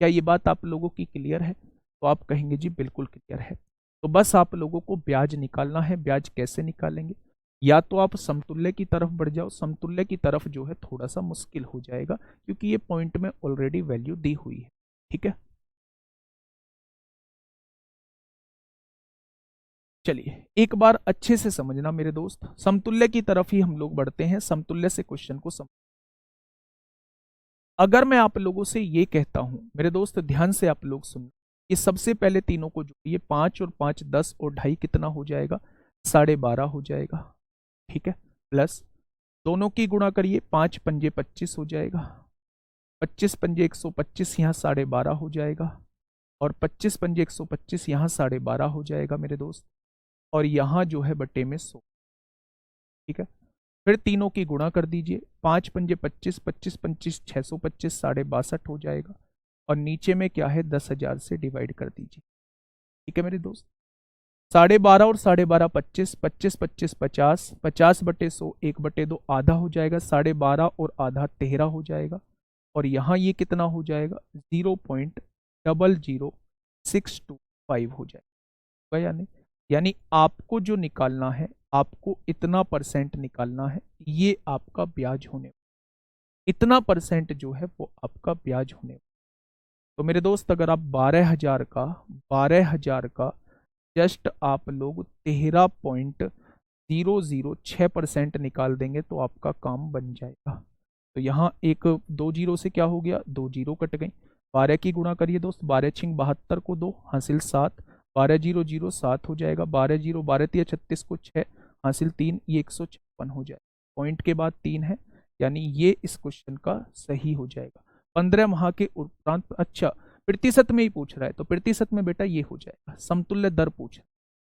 क्या ये बात आप लोगों की क्लियर है? तो आप कहेंगे जी बिल्कुल क्लियर है। तो बस आप लोगों को ब्याज निकालना है। ब्याज कैसे निकालेंगे? या तो आप समतुल्य की तरफ बढ़ जाओ, समतुल्य की तरफ जो है थोड़ा सा मुश्किल हो जाएगा क्योंकि ये पॉइंट में ऑलरेडी वैल्यू दी हुई है, ठीक है। चलिए एक बार अच्छे से समझना मेरे दोस्त, समतुल्य की तरफ ही हम लोग बढ़ते हैं, समतुल्य से क्वेश्चन को समझ। अगर मैं आप लोगों से ये कहता हूं मेरे दोस्त, ध्यान से आप लोग सुन, ये सबसे पहले तीनों को जोड़िए, 5 और 5 10 और 2.5 कितना हो जाएगा, 12.5 हो जाएगा। ठीक है, प्लस दोनों की गुणा करिए, 5 पंजे 25 हो जाएगा, 25 पंजे 125, यहाँ 12.5 हो जाएगा, और 25 पंजे 125, यहाँ 12.5 हो जाएगा मेरे दोस्त, और यहाँ जो है बटे में 100। ठीक है, फिर तीनों की गुणा कर दीजिए, 5 पंजे 25, 25 25 625, 62 हो जाएगा, और नीचे में क्या है 10,000 से डिवाइड कर दीजिए। ठीक है मेरे दोस्त, 12.5 और 12.5 25, 25 25 50, 50 बटे 100, 1/2 आधा हो जाएगा, 12.5 और आधा 13 हो जाएगा, और यहाँ ये कितना हो जाएगा 0.00625 हो जाएगा, यानी आपको जो निकालना है, आपको इतना परसेंट निकालना है, ये आपका ब्याज होने, इतना परसेंट जो है वो आपका ब्याज होने। तो मेरे दोस्त अगर आप 12,000 का जस्ट आप लोग 13.006% निकाल देंगे तो आपका काम बन जाएगा। तो यहाँ एक 2 जीरो से क्या हो गया, 2 जीरो कट गई, 12 की गुणा करिए दोस्त, 12 छिंग 72 को 2 हासिल 7, 12 जीरो जीरो 7 हो जाएगा, 12 जीरो 12 तिया 36 को 6 हासिल 3, ये 156 हो जाएगा। पॉइंट के बाद 3 है, यानी ये इस क्वेश्चन का सही हो जाएगा। 15 माह के उपरांत, अच्छा प्रतिशत में ही पूछ रहा है तो प्रतिशत में बेटा ये हो जाएगा, समतुल्य दर पूछ रहा है,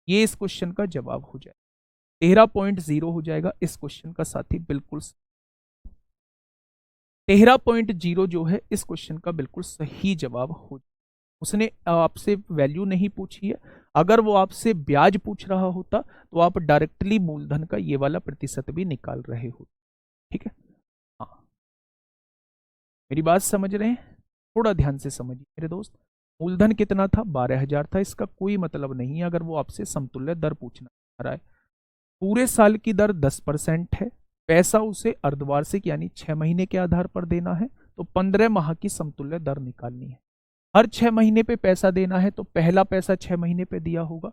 ये इस क्वेश्चन का जवाब हो जाएगा, 13.0 हो जाएगा इस क्वेश्चन का साथी, बिल्कुल 13.0 जो है इस क्वेश्चन का बिल्कुल सही जवाब हो। उसने आपसे वैल्यू नहीं पूछी है, अगर वो आपसे ब्याज पूछ रहा होता तो आप डायरेक्टली मूलधन का ये वाला प्रतिशत भी निकाल रहे हो। ठीक है, हाँ मेरी बात समझ रहे हैं, थोड़ा ध्यान से समझिए मेरे दोस्त। मूलधन कितना था, 12,000 था, इसका कोई मतलब नहीं है अगर वो आपसे समतुल्य दर पूछना चाह रहा है। पूरे साल की दर 10% है, पैसा उसे अर्धवार्षिक यानी 6 महीने के आधार पर देना है, तो 15 माह की समतुल्य दर निकालनी है। हर 6 महीने पे पैसा देना है तो पहला पैसा 6 महीने पे दिया होगा,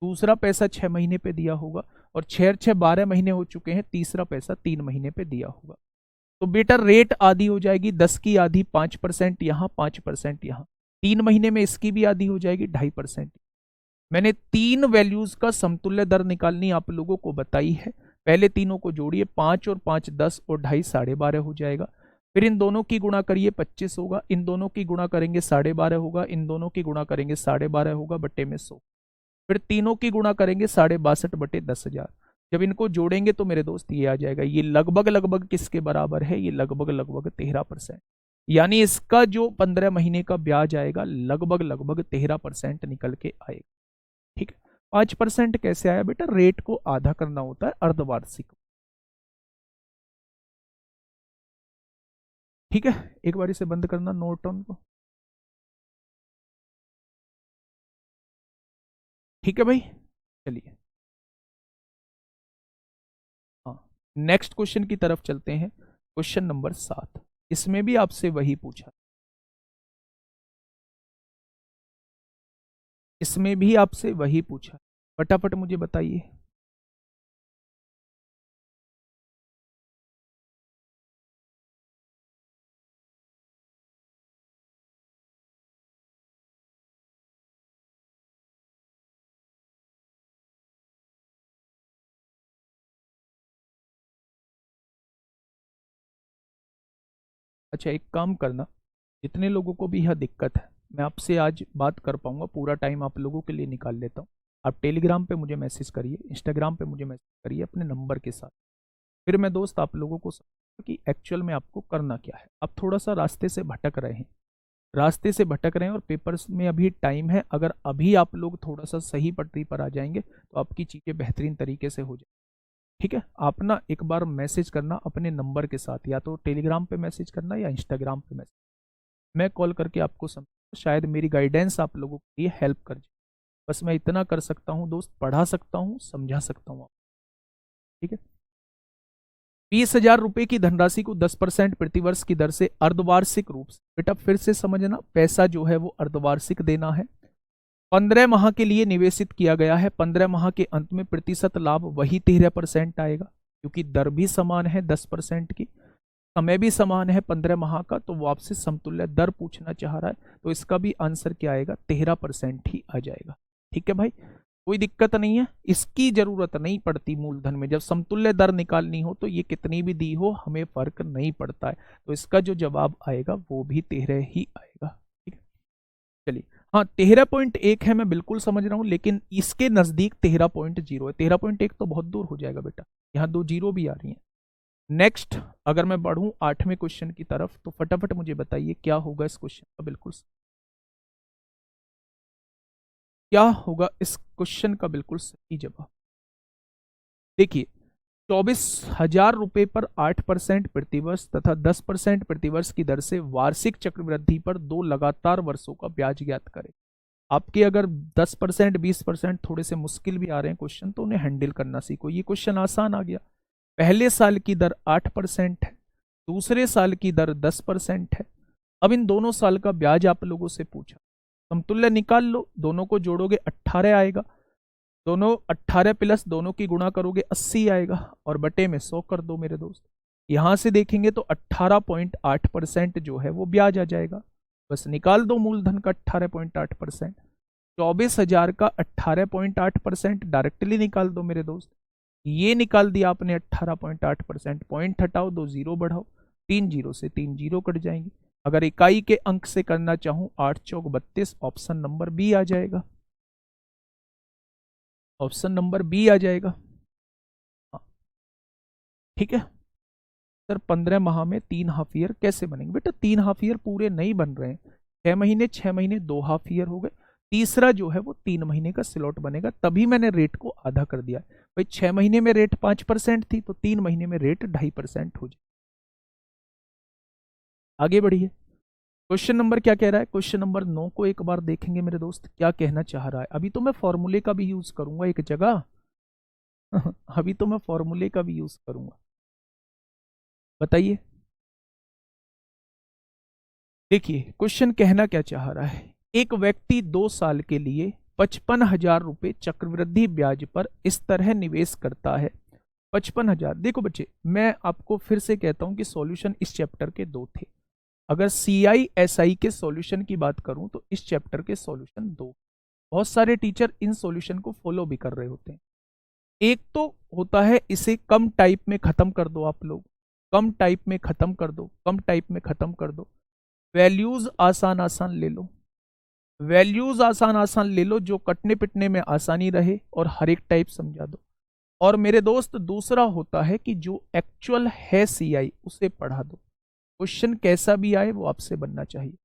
दूसरा पैसा 6 महीने पे दिया होगा, और 6 6 12 महीने हो चुके हैं, तीसरा पैसा 3 महीने पे दिया होगा। तो बेटा रेट आधी हो जाएगी, 10 की आधी 5% यहाँ, 5% यहाँ, 3 महीने में इसकी भी आधी हो जाएगी 2.5%। मैंने 3 वैल्यूज का समतुल्य दर निकालनी आप लोगों को बताई है, पहले तीनों को जोड़िए, 5 और 5 10 और 2.5 12.5 हो जाएगा, फिर इन दोनों की गुणा करिए 25 होगा, इन दोनों की गुणा करेंगे 12.5 होगा, इन दोनों की गुणा करेंगे 12.5 होगा, बटे में 100, फिर तीनों की गुणा करेंगे 62 बटे 10,000। जब इनको जोड़ेंगे तो मेरे दोस्त ये आ जाएगा, ये लगभग लगभग किसके बराबर है, ये लगभग लगभग 13%, यानी इसका जो 15 महीने का ब्याज आएगा लगभग लगभग 13% निकल के आएगा। ठीक है, 5% कैसे आया बेटा, रेट को आधा करना होता है अर्धवार्षिक। ठीक है, एक बार इसे बंद करना नोट ऑन को। ठीक है भाई, चलिए हाँ नेक्स्ट क्वेश्चन की तरफ चलते हैं। क्वेश्चन नंबर 7, इसमें भी आपसे वही पूछा, इसमें भी आपसे वही पूछा, फटाफट मुझे बताइए। अच्छा एक काम करना, जितने लोगों को भी यह दिक्कत है, मैं आपसे आज बात कर पाऊंगा पूरा टाइम आप लोगों के लिए निकाल लेता हूँ। आप टेलीग्राम पे मुझे मैसेज करिए, इंस्टाग्राम पे मुझे मैसेज करिए अपने नंबर के साथ, फिर मैं दोस्त आप लोगों को समझाऊंगा कि एक्चुअल में आपको करना क्या है। आप थोड़ा सा रास्ते से भटक रहे हैं, रास्ते से भटक रहे हैं, और पेपर्स में अभी टाइम है, अगर अभी आप लोग थोड़ा सा सही पटरी पर आ जाएंगे तो आपकी चीज़ें बेहतरीन तरीके से हो जाए। ठीक है, आप ना एक बार मैसेज करना अपने नंबर के साथ, या तो टेलीग्राम पे मैसेज करना या इंस्टाग्राम पे मैसेज, मैं कॉल करके आपको समझाऊंगा, शायद मेरी गाइडेंस आप लोगों के लिए हेल्प कर जाए। बस मैं इतना कर सकता हूँ दोस्त, पढ़ा सकता हूँ, समझा सकता हूँ। ठीक है, 20,000 रुपए की धनराशि को 10% प्रतिवर्ष की दर से अर्धवार्षिक रूप से, बेटा फिर से समझना, पैसा जो है वो अर्धवार्षिक देना है, 15 माह के लिए निवेशित किया गया है, 15 माह के अंत में प्रतिशत लाभ वही 13% आएगा, क्योंकि दर भी समान है 10% की। समय भी समान है 15 माह का, तो वो आपसे समतुल्य दर पूछना चाह रहा है, तो इसका भी आंसर क्या आएगा, 13% ही आ जाएगा। ठीक है भाई, कोई दिक्कत नहीं है, इसकी जरूरत नहीं पड़ती मूलधन में। जब समतुल्य दर निकालनी हो तो ये कितनी भी दी हो हमें फर्क नहीं पड़ता है, तो इसका जो जवाब आएगा वो भी 13 ही आएगा। ठीक है, चलिए। हाँ, 13.1 है, मैं बिल्कुल समझ रहा हूं, लेकिन इसके नजदीक 13.0 है। 13.1 तो बहुत दूर हो जाएगा बेटा, यहाँ 2 जीरो भी आ रही है। नेक्स्ट, अगर मैं बढ़ूं 8वें क्वेश्चन की तरफ, तो फटाफट मुझे बताइए क्या होगा इस क्वेश्चन का, बिल्कुल क्या होगा इस क्वेश्चन का बिल्कुल सही जवाब। देखिए, 24,000 रुपए पर 8% प्रतिवर्ष तथा 10% प्रतिवर्ष की दर से वार्षिक चक्रवृद्धि पर 2 लगातार वर्षों का ब्याज ज्ञात करें। आपके अगर 10% 20% थोड़े से मुश्किल भी आ रहे हैं क्वेश्चन, तो उन्हें हैंडल करना सीखो। ये क्वेश्चन आसान आ गया। पहले साल की दर 8% है, दूसरे साल की दर 10% है। अब इन दोनों साल का ब्याज आप लोगों से पूछा, समतुल्य निकाल लो, दोनों को जोड़ोगे 18 आएगा, दोनों 18 प्लस दोनों की गुणा करोगे 80 आएगा, और बटे में 100 कर दो मेरे दोस्त। यहां से देखेंगे तो 18.8% जो है वो ब्याज आ जाएगा। बस निकाल दो मूलधन का 18.8%। 24,000 का 18.8% डायरेक्टली निकाल दो मेरे दोस्त। ये निकाल दिया आपने 18.8%, पॉइंट हटाओ, 2 जीरो बढ़ाओ, 3 जीरो से 3 जीरो कट जाएंगे। अगर इकाई के अंक से करना चाहूं 8 चौक 32, ऑप्शन नंबर बी आ जाएगा, ऑप्शन नंबर बी आ जाएगा। हाँ, ठीक है सर, 15 माह में 3 हाफ ईयर कैसे बनेंगे? बेटा 3 हाफ ईयर पूरे नहीं बन रहे हैं, 6 महीने 6 महीने 2 हाफ ईयर हो गए, तीसरा जो है वो 3 महीने का स्लॉट बनेगा, तभी मैंने रेट को आधा कर दिया। भाई 6 महीने में रेट 5% थी, तो 3 महीने में रेट 2.5% हो जाए। आगे बढ़िए, क्वेश्चन नंबर क्या कह रहा है? क्वेश्चन नंबर 9 को एक बार देखेंगे मेरे दोस्त, क्या कहना चाह रहा है। अभी तो मैं फॉर्मूले का भी यूज करूंगा एक जगह अभी तो मैं फॉर्मूले का भी यूज करूंगा, बताइए। देखिए क्वेश्चन कहना क्या चाह रहा है, एक व्यक्ति 2 साल के लिए 55,000 रुपए चक्रवृद्धि ब्याज पर इस तरह निवेश करता है। 55,000, देखो बच्चे मैं आपको फिर से कहता हूं कि सॉल्यूशन इस चैप्टर के 2 थे। अगर CISI के सॉल्यूशन की बात करूं तो इस चैप्टर के सॉल्यूशन 2। बहुत सारे टीचर इन सॉल्यूशन को फॉलो भी कर रहे होते हैं। एक तो होता है इसे कम टाइप में खत्म कर दो, आप लोग कम टाइप में खत्म कर दो, कम टाइप में खत्म कर दो, वैल्यूज आसान आसान ले लो, वैल्यूज आसान आसान ले लो, जो कटने पिटने में आसानी रहे, और हर एक टाइप समझा दो। और मेरे दोस्त दूसरा होता है कि जो एक्चुअल है CI उसे पढ़ा दो, क्वेश्चन कैसा भी आए वो आपसे बनना चाहिए।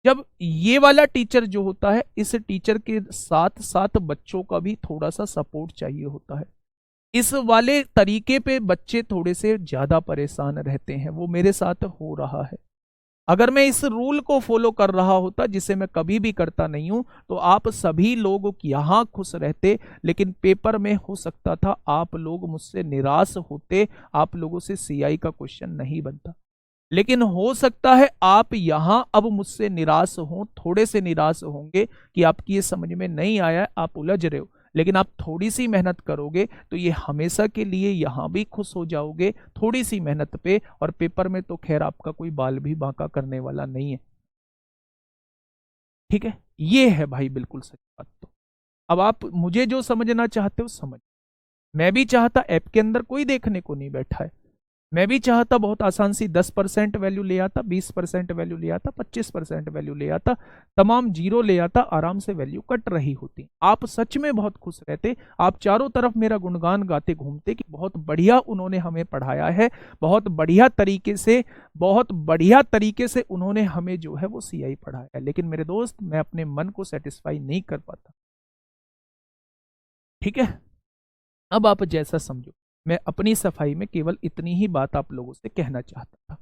जब ये वाला टीचर जो होता है, इस टीचर के साथ साथ बच्चों का भी थोड़ा सा सपोर्ट चाहिए होता है। इस वाले तरीके पे बच्चे थोड़े से ज्यादा परेशान रहते हैं, वो मेरे साथ हो रहा है। अगर मैं इस रूल को फॉलो कर रहा होता, जिसे मैं कभी भी करता नहीं हूं, तो आप सभी लोग यहां खुश रहते, लेकिन पेपर में हो सकता था आप लोग मुझसे निराश होते, आप लोगों से CI का क्वेश्चन नहीं बनता। लेकिन हो सकता है आप यहां अब मुझसे निराश हो, थोड़े से निराश होंगे कि आपकी ये समझ में नहीं आया, आप उलझ रहे हो, लेकिन आप थोड़ी सी मेहनत करोगे तो ये हमेशा के लिए यहां भी खुश हो जाओगे, थोड़ी सी मेहनत पे। और पेपर में तो खैर आपका कोई बाल भी बांका करने वाला नहीं है। ठीक है, ये है भाई बिल्कुल सच बात। तो अब आप मुझे जो समझना चाहते हो समझ, मैं भी चाहता, ऐप के अंदर कोई देखने को नहीं बैठा है, मैं भी चाहता बहुत आसान सी 10% वैल्यू ले आता, 20% वैल्यू ले आता, 25% वैल्यू ले आता, तमाम जीरो ले आता, आराम से वैल्यू कट रही होती। आप सच में बहुत खुश रहते, आप चारों तरफ मेरा गुणगान गाते घूमते कि बहुत बढ़िया उन्होंने हमें पढ़ाया है, बहुत बढ़िया तरीके से, बहुत बढ़िया तरीके से उन्होंने हमें जो है वो CI पढ़ाया है। लेकिन मेरे दोस्त मैं अपने मन को सेटिस्फाई नहीं कर पाता। ठीक है, अब आप जैसा समझो, मैं अपनी सफाई में केवल इतनी ही बात आप लोगों से कहना चाहता था।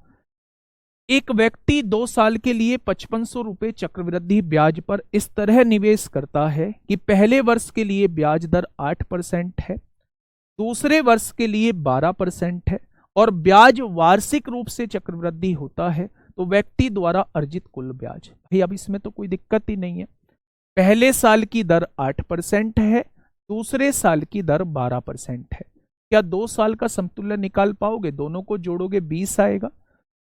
एक व्यक्ति 2 साल के लिए 5500 रुपए चक्रवृद्धि ब्याज पर इस तरह निवेश करता है कि पहले वर्ष के लिए ब्याज दर 8% है, दूसरे वर्ष के लिए 12% है, और ब्याज वार्षिक रूप से चक्रवृद्धि होता है, तो व्यक्ति द्वारा अर्जित कुल ब्याज। भाई अब इसमें तो कोई दिक्कत ही नहीं है। पहले साल की दर 8% है, दूसरे साल की दर 12% है। क्या 2 साल का समतुल्य निकाल पाओगे? दोनों को जोड़ोगे 20 आएगा,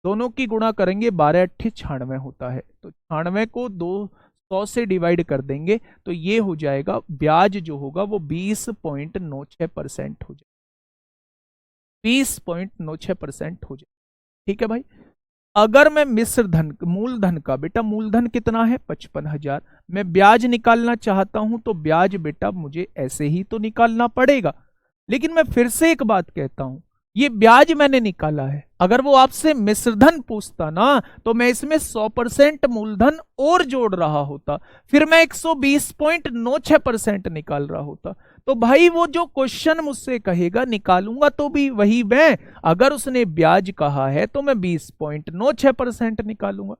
दोनों की गुणा करेंगे 12×8 = 96 होता है, तो 96 को 200 से डिवाइड कर देंगे तो ये हो जाएगा, ब्याज जो होगा वो 20.96% हो जाएगा, 20.96% हो जाएगा। ठीक है भाई। अगर मैं मिश्र धन मूलधन का, बेटा मूलधन कितना है 55,000, मैं ब्याज निकालना चाहता हूं तो ब्याज बेटा मुझे ऐसे ही तो निकालना पड़ेगा। लेकिन मैं फिर से एक बात कहता हूं, ये ब्याज मैंने निकाला है, अगर वो आपसे मिश्रधन पूछता ना तो मैं इसमें 100% मूलधन और जोड़ रहा होता, फिर मैं 120.96% निकाल रहा होता। तो भाई वो जो क्वेश्चन मुझसे कहेगा निकालूंगा तो भी वही मैं, अगर उसने ब्याज कहा है तो मैं 20.96% निकालूंगा।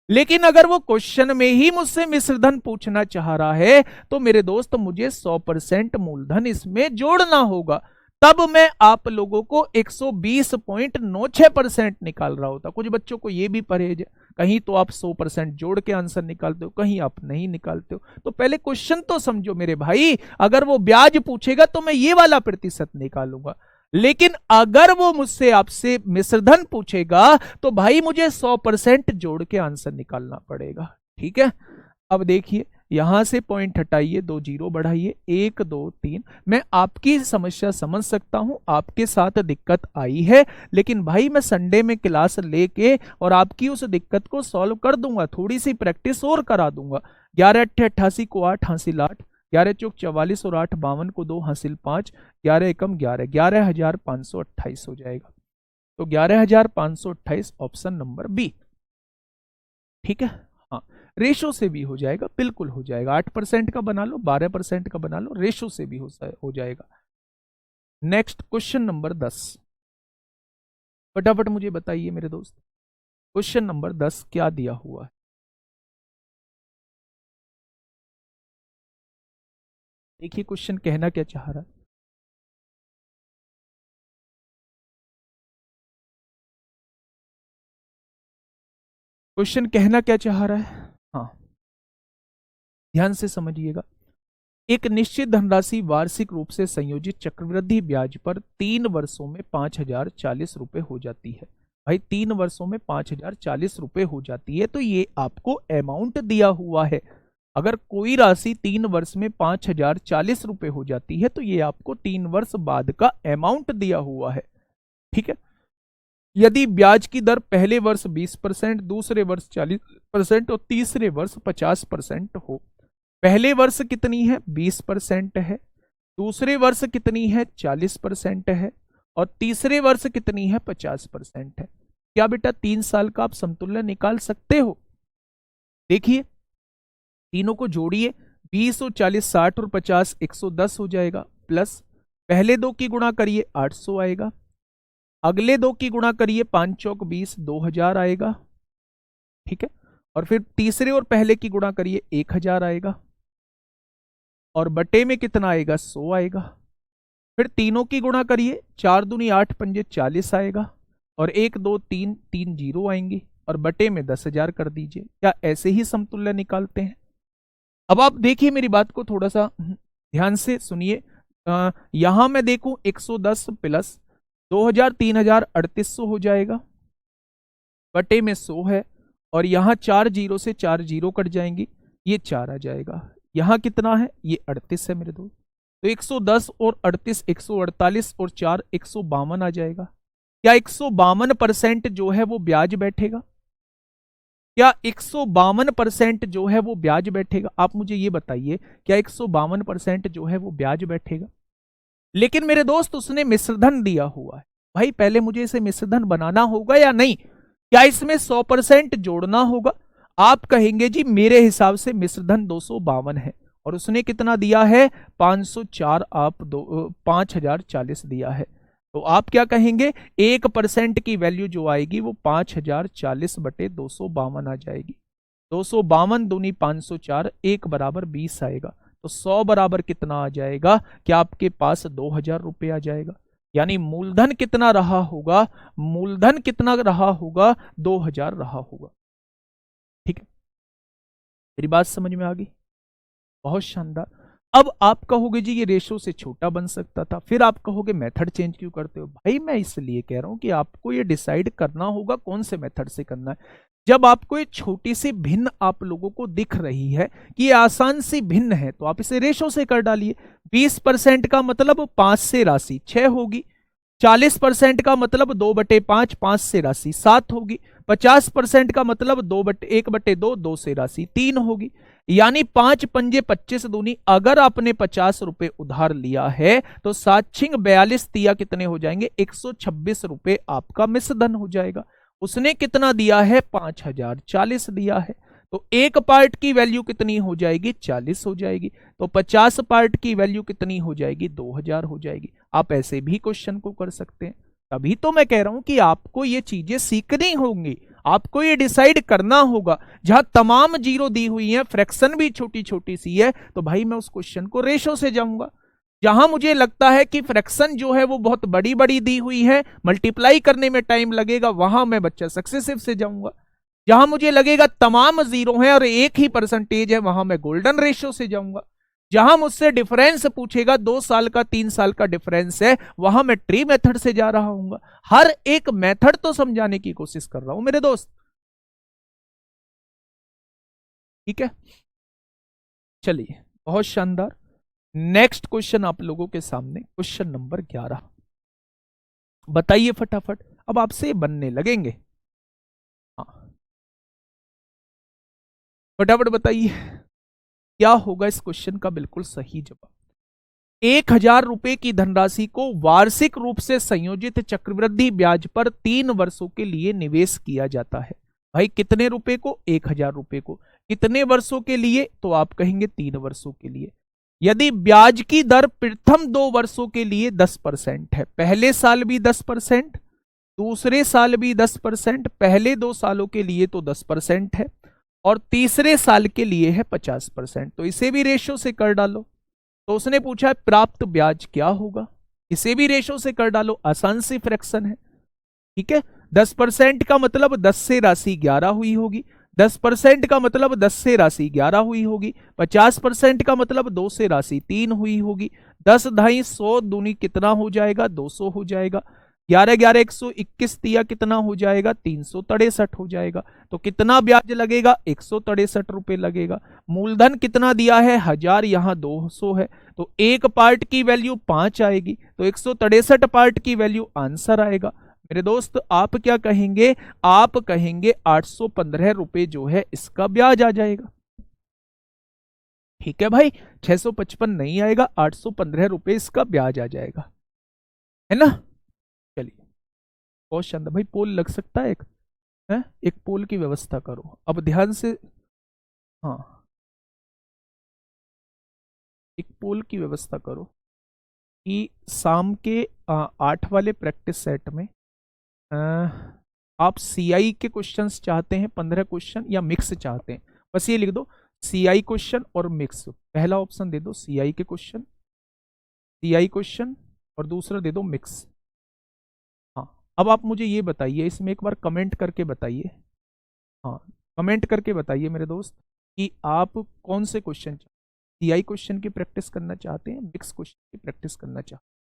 लेकिन अगर वो क्वेश्चन में ही मुझसे मिश्रधन पूछना चाह रहा है तो मेरे दोस्त मुझे 100% मूलधन इसमें जोड़ना होगा, तब मैं आप लोगों को 120.96% निकाल रहा होता। कुछ बच्चों को यह भी परहेज है, कहीं तो आप 100% जोड़ के आंसर निकालते हो, कहीं आप नहीं निकालते हो। तो पहले क्वेश्चन तो समझो मेरे भाई, अगर वो ब्याज पूछेगा तो मैं ये वाला प्रतिशत निकालूंगा, लेकिन अगर वो मुझसे आपसे मिश्रधन पूछेगा तो भाई मुझे 100% जोड़ के आंसर निकालना पड़ेगा। ठीक है। अब देखिए यहां से पॉइंट हटाइए, 2 जीरो बढ़ाइए, 1 2 3। मैं आपकी समस्या समझ सकता हूं, आपके साथ दिक्कत आई है, लेकिन भाई मैं संडे में क्लास लेके और आपकी उस दिक्कत को सॉल्व कर दूंगा, थोड़ी सी प्रैक्टिस और करा दूंगा। 11 8 88 को 8 हासिल 8, 11 चौक 44 और 8 52 को 2 हासिल 5, 11 एकम 11, 11,528 हो जाएगा। तो 11,528 ऑप्शन नंबर बी। ठीक है। हाँ, रेशो से भी हो जाएगा, बिल्कुल हो जाएगा। 8% का बना लो, 12% का बना लो, रेशो से भी हो जाएगा। नेक्स्ट क्वेश्चन नंबर 10, फटाफट मुझे बताइए मेरे दोस्त, क्वेश्चन नंबर 10 क्या दिया हुआ है। देखिए क्वेश्चन कहना क्या चाह रहा है। क्वेश्चन कहना क्या चाह रहा है, हाँ ध्यान से समझिएगा। एक निश्चित धनराशि वार्षिक रूप से संयोजित चक्रवृद्धि ब्याज पर 3 वर्षों में 5,040 रुपए हो जाती है। भाई 3 वर्षों में 5,040 रुपए हो जाती है, तो ये आपको अमाउंट दिया हुआ है। अगर कोई राशि 3 वर्ष में 5,040 रुपए हो जाती है तो ये आपको 3 वर्ष बाद का अमाउंट दिया हुआ है। ठीक है। यदि ब्याज की दर पहले वर्ष 20%, दूसरे वर्ष 40% और तीसरे वर्ष 50% हो। पहले वर्ष कितनी है 20% है, दूसरे वर्ष कितनी है 40% है, और तीसरे वर्ष कितनी है 50% है। क्या बेटा 3 साल का आप समतुल्य निकाल सकते हो। देखिए तीनों को जोड़िए, 20 और 40 60 और 50 110 हो जाएगा, प्लस पहले दो की गुणा करिए 800 आएगा, अगले दो की गुणा करिए 5 चौक 20 2000 आएगा। ठीक है। और फिर तीसरे और पहले की गुणा करिए 1000 आएगा, और बटे में कितना आएगा 100 आएगा। फिर तीनों की गुणा करिए, 4 दूनी 8 पंजे 40 आएगा, और 1 2 3 3 जीरो आएंगी, और बटे में 10,000 कर दीजिए। क्या ऐसे ही समतुल्य निकालते हैं। अब आप देखिए मेरी बात को थोड़ा सा ध्यान से सुनिए। यहां मैं देखूं 110 प्लस 2000 3000 3800 हो जाएगा, बटे में 100 है, और यहां 4 जीरो से 4 जीरो कट जाएंगी, ये 4 आ जाएगा। यहां कितना है ये 38 है मेरे दोस्त, तो 110 और 38 148 और 4 152 आ जाएगा। क्या 152% जो है वो ब्याज बैठेगा। क्या 152% जो है वो ब्याज बैठेगा। आप मुझे ये बताइए, क्या 152% जो है वो ब्याज बैठेगा। लेकिन मेरे दोस्त उसने मिश्रधन दिया हुआ है, भाई पहले मुझे इसे मिश्रधन बनाना होगा या नहीं। क्या इसमें 100% जोड़ना होगा। आप कहेंगे जी मेरे हिसाब से मिश्रधन 252 है, और उसने कितना दिया है 504, आप 5,040 दिया है, तो आप क्या कहेंगे 1% की वैल्यू जो आएगी वो 5,040 बटे 252 आ जाएगी। 252 दूनी 504, 1 बराबर 20 आएगा, तो 100 बराबर कितना आ जाएगा कि आपके पास 2,000 रुपये आ जाएगा। यानी मूलधन कितना रहा होगा, मूलधन कितना रहा होगा 2,000 रहा होगा। ठीक है, मेरी बात समझ में आ गई, बहुत शानदार। अब आप कहोगे जी ये रेशो से छोटा बन सकता था, फिर आप कहोगे मेथड चेंज क्यों करते हो? भाई मैं इसलिए कह रहा हूं कि आपको ये डिसाइड करना होगा कौन से मेथड से करना है। जब आपको ये छोटी सी भिन्न आप लोगों को दिख रही है कि ये आसान सी भिन्न है, तो आप इसे रेशो से कर डालिए। 20% का मतलब 5 से राशि 6 होगी, 40% का मतलब 2/5, 5 से राशि 7 होगी, 50% का मतलब 1/2, 2 से राशि 3 होगी। यानी 5 पंजे 25 दूनी, अगर आपने 50 रुपए उधार लिया है तो 7×42 तिया कितने हो जाएंगे? 126 रुपए आपका मिश्रधन हो जाएगा। उसने कितना दिया है? 5040 दिया है, तो एक पार्ट की वैल्यू कितनी हो जाएगी? 40 हो जाएगी। तो 50 पार्ट की वैल्यू कितनी हो जाएगी? 2000 हो जाएगी। आप ऐसे भी क्वेश्चन को कर सकते हैं। तभी तो मैं कह रहा हूं कि आपको ये चीजें सीखनी होंगी, आपको ये डिसाइड करना होगा। जहां तमाम जीरो दी हुई है, फ्रैक्शन भी छोटी छोटी सी है, तो भाई मैं उस क्वेश्चन को रेशो से जाऊंगा। जहां मुझे लगता है कि फ्रैक्शन जो है वो बहुत बड़ी बड़ी दी हुई है, मल्टीप्लाई करने में टाइम लगेगा, वहां मैं बच्चा सक्सेसिव से जाऊंगा। जहां मुझे लगेगा तमाम जीरो है और एक ही परसेंटेज है, वहां मैं गोल्डन रेशियो से जाऊंगा। जहां मुझसे डिफरेंस पूछेगा, 2 साल का 3 साल का डिफरेंस है, वहां मैं ट्री मेथड से जा रहा हूं। हर एक मेथड तो समझाने की कोशिश कर रहा हूं मेरे दोस्त, ठीक है। चलिए, बहुत शानदार। नेक्स्ट क्वेश्चन आप लोगों के सामने, क्वेश्चन नंबर 11। बताइए फटाफट, अब आपसे बनने लगेंगे। हाँ, फटाफट बताइए क्या होगा इस क्वेश्चन का बिल्कुल सही जवाब। 1000 रुपए की धनराशि को वार्षिक रूप से संयोजित चक्रवृद्धि ब्याज पर 3 वर्षों के लिए निवेश किया जाता है। भाई कितने रुपए को? 1000 रुपए को। कितने वर्षों के लिए? तो आप कहेंगे 3 वर्षों के लिए। यदि ब्याज की दर प्रथम 2 वर्षों के लिए 10% है, पहले साल भी 10%, दूसरे साल भी 10%, पहले 2 सालों के लिए तो 10% है, और तीसरे साल के लिए है 50%, तो इसे भी रेशो से कर डालो। तो उसने पूछा है प्राप्त ब्याज क्या होगा, इसे भी रेशो से कर डालो, आसान सी फ्रैक्शन है, ठीक है। 10% का मतलब 10 से राशि 11 हुई होगी, 10% का मतलब 10 से राशि 11 हुई होगी, 50% का मतलब 2 से राशि 3 हुई होगी। 10 ढाई 100 दूनी कितना हो जाएगा? 200 हो जाएगा। 11 11 121 दिया कितना हो जाएगा? 363 हो जाएगा। तो कितना ब्याज लगेगा? 163 रुपए लगेगा। मूलधन कितना दिया है? 1000, यहां 200 है, तो एक पार्ट की वैल्यू 5 आएगी, तो 163 पार्ट की वैल्यू आंसर आएगा। मेरे दोस्त आप क्या कहेंगे? आप कहेंगे 815 रुपए जो है इसका ब्याज आ जाएगा। ठीक है भाई, 655 नहीं आएगा, 815 रुपए इसका ब्याज आ जाएगा, है ना। चलिए, बहुत शानदार भाई। पोल लग सकता है एक, है एक पोल की व्यवस्था करो अब ध्यान से। हाँ, एक पोल की व्यवस्था करो कि शाम के 8 वाले प्रैक्टिस सेट में अ, आप सीआई के क्वेश्चंस चाहते हैं 15 क्वेश्चन, या मिक्स चाहते हैं? बस ये लिख दो सीआई क्वेश्चन और मिक्स। पहला ऑप्शन दे दो सीआई के क्वेश्चन, सीआई क्वेश्चन, और दूसरा दे दो मिक्स। हाँ, अब आप मुझे ये बताइए, इसमें एक बार कमेंट करके बताइए। हाँ, कमेंट करके बताइए मेरे दोस्त कि आप कौन से क्वेश्चन, सीआई क्वेश्चन की प्रैक्टिस करना चाहते हैं, मिक्स क्वेश्चन की प्रैक्टिस करना चाहते हैं।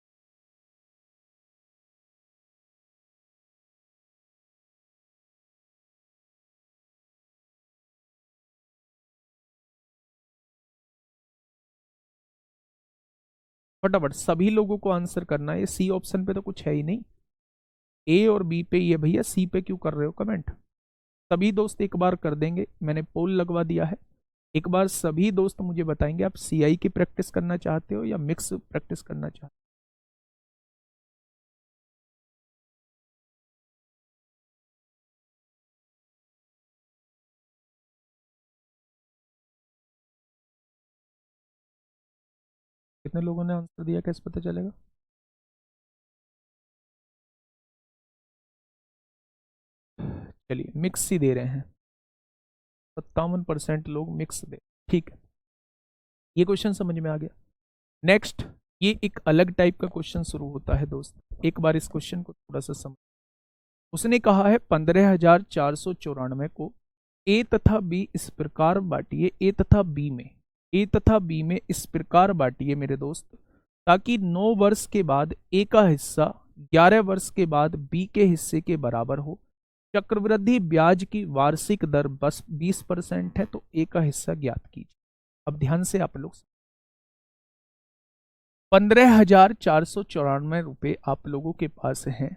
फटाफट सभी लोगों को आंसर करना है। सी ऑप्शन पे तो कुछ है ही नहीं, ए और बी पे ये भैया, सी पे क्यों कर रहे हो कमेंट? सभी दोस्त एक बार कर देंगे, मैंने पोल लगवा दिया है। एक बार सभी दोस्त मुझे बताएंगे आप सीआई की प्रैक्टिस करना चाहते हो या मिक्स प्रैक्टिस करना चाहते हो। कितने लोगों ने आंसर दिया, कैसे पता चलेगा? चलिए, मिक्स ही दे रहे हैं, 57% लोग मिक्स दे। ठीक है, ये क्वेश्चन समझ में आ गया। नेक्स्ट, ये एक अलग टाइप का क्वेश्चन शुरू होता है दोस्त, एक बार इस क्वेश्चन को थोड़ा सा समझ। उसने कहा है 15,494 को ए तथा बी इस प्रकार बांटिए, ए तथा बी में ए तथा बी में इस प्रकार बांटिए मेरे दोस्त, ताकि 9 वर्ष के बाद ए का हिस्सा 11 वर्ष के बाद बी के हिस्से के बराबर हो। चक्रवृद्धि ब्याज की वार्षिक दर बस 20% है, तो ए का हिस्सा ज्ञात कीजिए। अब ध्यान से आप लोग, 15,494 रुपये आप लोगों के पास हैं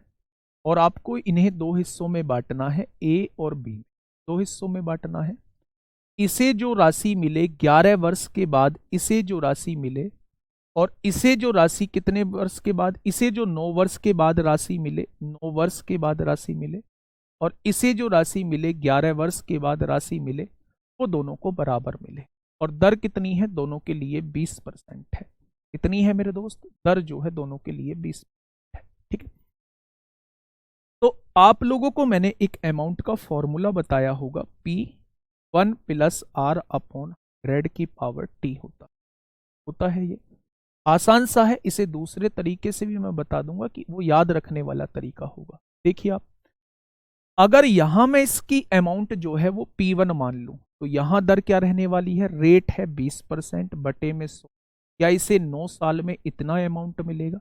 और आपको इन्हें 2 हिस्सों में बांटना है, ए और बी, 2 हिस्सों में बांटना है। इसे जो राशि मिले 11 वर्ष के बाद, इसे जो राशि मिले, और इसे जो राशि कितने वर्ष के बाद, इसे जो 9 वर्ष के बाद राशि मिले, 9 वर्ष के बाद राशि मिले, और इसे जो राशि मिले 11 वर्ष के बाद राशि मिले, वो दोनों को बराबर मिले। और दर कितनी है? दोनों के लिए 20% है। कितनी है मेरे दोस्त? दर जो है दोनों के लिए 20% है। ठीक है, तो आप लोगों को मैंने एक अमाउंट का फॉर्मूला बताया होगा, P1 + R/100 की पावर T होता है। ये आसान सा है, इसे दूसरे तरीके से भी मैं बता दूंगा कि वो याद रखने वाला तरीका होगा। देखिए आप, अगर यहां मैं इसकी अमाउंट जो है वो P1 मान लूं, तो यहां दर क्या रहने वाली है? रेट है 20% बटे में 100, या इसे 9 साल में इतना अमाउंट मिलेगा।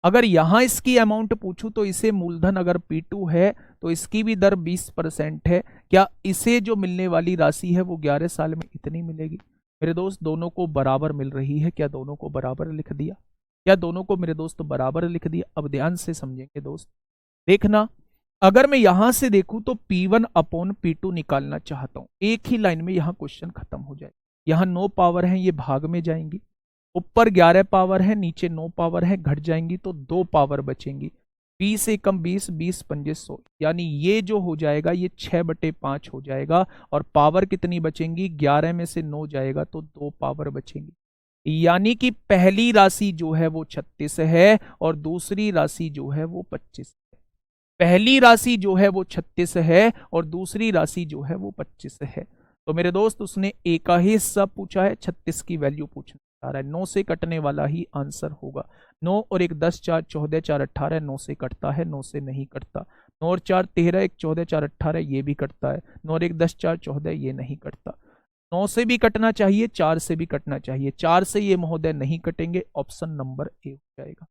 अगर यहां इसकी अमाउंट पूछूं तो इसे मूलधन अगर P2 है तो इसकी भी दर 20% है, क्या इसे जो मिलने वाली राशि है वो 11 साल में इतनी मिलेगी? मेरे दोस्त दोनों को बराबर मिल रही है। क्या दोनों को बराबर लिख दिया? क्या दोनों को मेरे दोस्त बराबर लिख दिया? अब ध्यान से समझेंगे दोस्त, देखना, अगर मैं यहां से देखूं तो P1/P2 निकालना चाहता हूं, एक ही लाइन में यहां क्वेश्चन खत्म हो जाए। यहां 9 पावर है, ये भाग में जाएंगी, ऊपर 11 पावर है, नीचे 9 पावर है, घट जाएंगी तो 2 पावर बचेंगी। 20 से कम 20, 20 पंजे 100, यानी ये जो हो जाएगा ये 6/5 हो जाएगा। और पावर कितनी बचेंगी? 11 में से 9 जाएगा तो 2 पावर बचेंगी। यानी कि पहली राशि जो है वो 36 है और दूसरी राशि जो है वो 25 है। पहली राशि जो है वो 36 है और दूसरी राशि जो है वो 25 है। तो मेरे दोस्त उसने ए का ही हिस्सा पूछा है, 36 की वैल्यू पूछना चाह रहा है। 9 से कटने वाला ही आंसर होगा। 9 और 1 10, 4 14, 4 18, 9 से कटता है, 9 से नहीं कटता। 9 और 4 13, 1 14, 4 18, ये भी कटता है। 9 और 1 10, 4 14, ये नहीं कटता। 9 से भी कटना चाहिए, 4 से भी कटना चाहिए। 4 से ये महोदय नहीं कटेंगे, ऑप्शन नंबर ए हो जाएगा।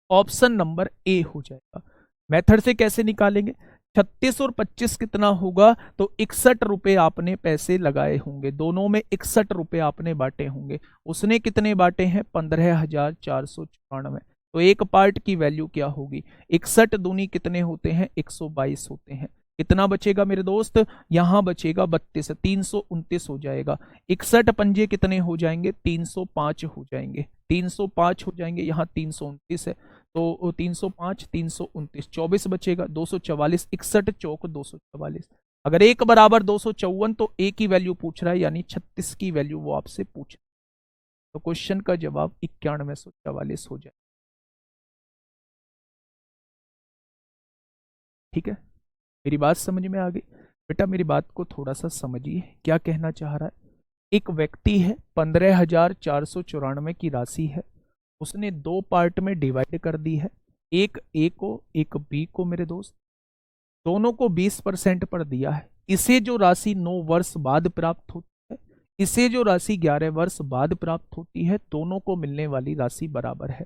ऑप्शन नंबर ए हो जाएगा। मेथड से कैसे निकालेंगे? 36 और 25 कितना होगा? तो 61 रुपए आपने पैसे लगाए होंगे, दोनों में 61 रुपए आपने बांटे होंगे। उसने कितने बांटे हैं? 15,494। तो एक पार्ट की वैल्यू क्या होगी? 61 दूनी कितने होते हैं? 122 होते हैं। कितना बचेगा मेरे दोस्त? यहां बचेगा 32, 329 हो जाएगा। 61 पंजे कितने हो जाएंगे? 305 हो जाएंगे। 305 हो जाएंगे, यहाँ 329 है तो 305, 329, 24 बचेगा। 244, 61 चौक 244। अगर एक बराबर 254 तो ए की वैल्यू पूछ रहा है, यानी 36 की वैल्यू वो आपसे पूछ रहा है। तो क्वेश्चन का जवाब 9144 हो जाए। ठीक है, मेरी बात समझ में आ गई? बेटा मेरी बात को थोड़ा सा समझिए, क्या कहना चाह रहा है। एक व्यक्ति है, 15,494 की राशि है, उसने 2 पार्ट में डिवाइड कर दी है, एक ए को एक बी को मेरे दोस्त, दोनों को 20% पर दिया है। इसे जो राशि 9 वर्ष बाद प्राप्त होती है, इसे जो राशि 11 वर्ष बाद प्राप्त होती है, दोनों को मिलने वाली राशि बराबर है।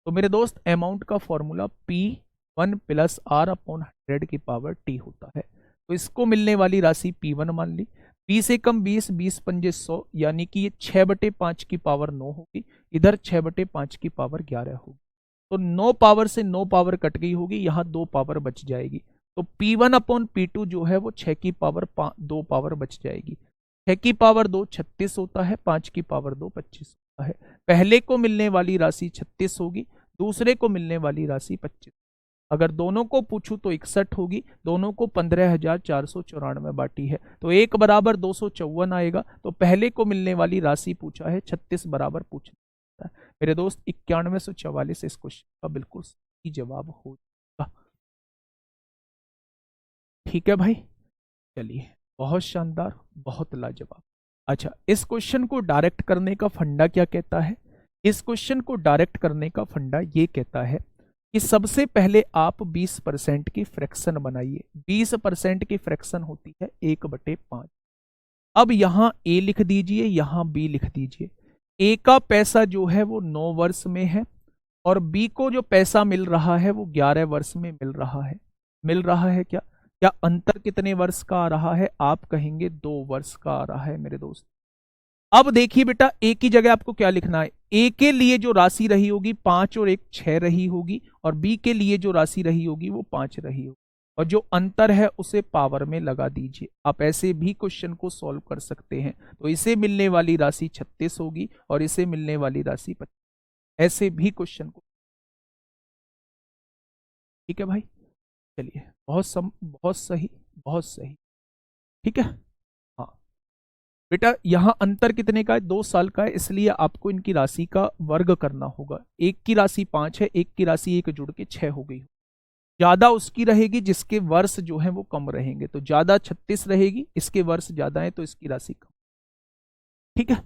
तो मेरे दोस्त अमाउंट का फॉर्मूला P1 + R/100 की पावर T होता है। तो इसको मिलने वाली राशि P1 मान ली। 20 से कम 20, 20 पंजे 100, यानी कि ये 6/5 की पावर 9 होगी, इधर 6/5 की पावर 11 होगी। तो 9 पावर से 9 पावर कट गई होगी, यहां 2 पावर बच जाएगी। तो P1/P2 जो है वो 6 की पावर 2 पावर बच जाएगी। 6 की पावर 2 36 होता है, 5 की पावर 2 25 होता है। पहले को मिलने वाली राशि 36 होगी, दूसरे को मिलने वाली राशि 25। अगर दोनों को पूछूं तो 61 होगी, दोनों को 15,494 बांटी है, तो एक बराबर 254 आएगा। तो पहले को मिलने वाली राशि पूछा है, 36 बराबर पूछना है। मेरे दोस्त 9144 इस क्वेश्चन का बिल्कुल सही जवाब होगा। ठीक है भाई, चलिए, बहुत शानदार, बहुत लाजवाब। अच्छा, इस क्वेश्चन को डायरेक्ट करने का फंडा क्या कहता है? इस क्वेश्चन को डायरेक्ट करने का फंडा ये कहता है कि सबसे पहले आप 20% की फ्रैक्शन बनाइए। 20% की फ्रैक्शन होती है 1/5। अब यहां ए लिख दीजिए, यहां बी लिख दीजिए। ए का पैसा जो है वो 9 वर्ष में है और बी को जो पैसा मिल रहा है वो 11 वर्ष में मिल रहा है। मिल रहा है क्या? क्या अंतर कितने वर्ष का आ रहा है? आप कहेंगे 2 वर्ष का आ रहा है मेरे दोस्त। अब देखिए बेटा, ए की जगह आपको क्या लिखना है? ए के लिए जो राशि रही होगी 5 और 1 6 रही होगी, और बी के लिए जो राशि रही होगी वो 5 रही होगी, और जो अंतर है उसे पावर में लगा दीजिए। आप ऐसे भी क्वेश्चन को सॉल्व कर सकते हैं। तो इसे मिलने वाली राशि 36 होगी और इसे मिलने वाली राशि 25। ऐसे भी क्वेश्चन को, ठीक है भाई? चलिए, बहुत सही, बहुत सही। ठीक है। हाँ बेटा, यहां अंतर कितने का है? 2 साल का है, इसलिए आपको इनकी राशि का वर्ग करना होगा। एक की राशि 5 है, एक की राशि 1 जुड़ के 6 हो गई। ज्यादा उसकी रहेगी जिसके वर्ष जो है वो कम रहेंगे, तो ज्यादा 36 रहेगी, इसके वर्ष ज्यादा है तो इसकी राशि कम। ठीक है।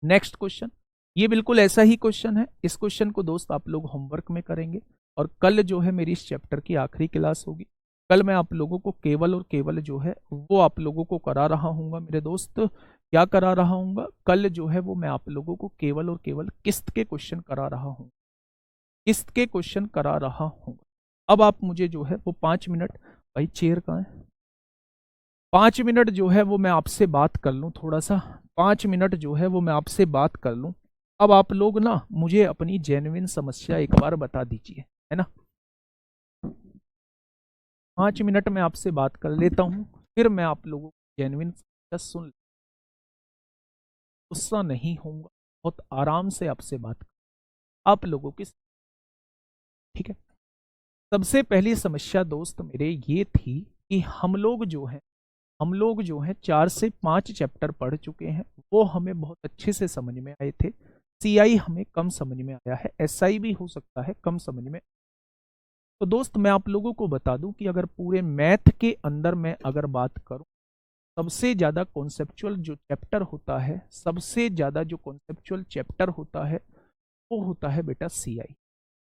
नेक्स्ट क्वेश्चन, ये बिल्कुल ऐसा ही क्वेश्चन है। इस क्वेश्चन को दोस्त आप लोग होमवर्क में करेंगे, और कल जो है मेरी इस चैप्टर की आखिरी क्लास होगी। कल मैं आप लोगों को केवल और केवल जो है वो आप लोगों को करा रहा हूँ मेरे दोस्त। क्या करा रहा हूँ? कल जो है वो मैं आप लोगों को केवल और केवल किस्त के क्वेश्चन करा रहा हूँ। किस्त के क्वेश्चन करा रहा हूँ। अब आप मुझे जो है वो 5 मिनट, भाई चेयर कहाँ है, 5 मिनट जो है वो मैं आपसे बात कर लूँ थोड़ा सा। 5 मिनट जो है वो मैं आपसे बात कर लूँ। अब आप लोग ना मुझे अपनी जेन्युइन समस्या एक बार बता दीजिए, है ना? 5 मिनट में आपसे बात कर लेता हूँ, फिर मैं आप लोगों को जेन्युइन समस्या सुन, गुस्सा नहीं होऊंगा, बहुत आराम से आपसे बात कर आप लोगों की। ठीक है। सबसे पहली समस्या दोस्त मेरे ये थी कि हम लोग जो हैं 4 से 5 चैप्टर पढ़ चुके हैं, वो हमें बहुत अच्छे से समझ में आए थे। सीआई हमें कम समझ में आया है, एसआई भी हो सकता है कम समझ में। तो दोस्त मैं आप लोगों को बता दूं कि अगर पूरे मैथ के अंदर मैं अगर बात करूं, सबसे ज्यादा कॉन्सेप्चुअल जो चैप्टर होता है, सबसे ज्यादा जो कॉन्सेप्चुअल चैप्टर होता है वो होता है बेटा सीआई।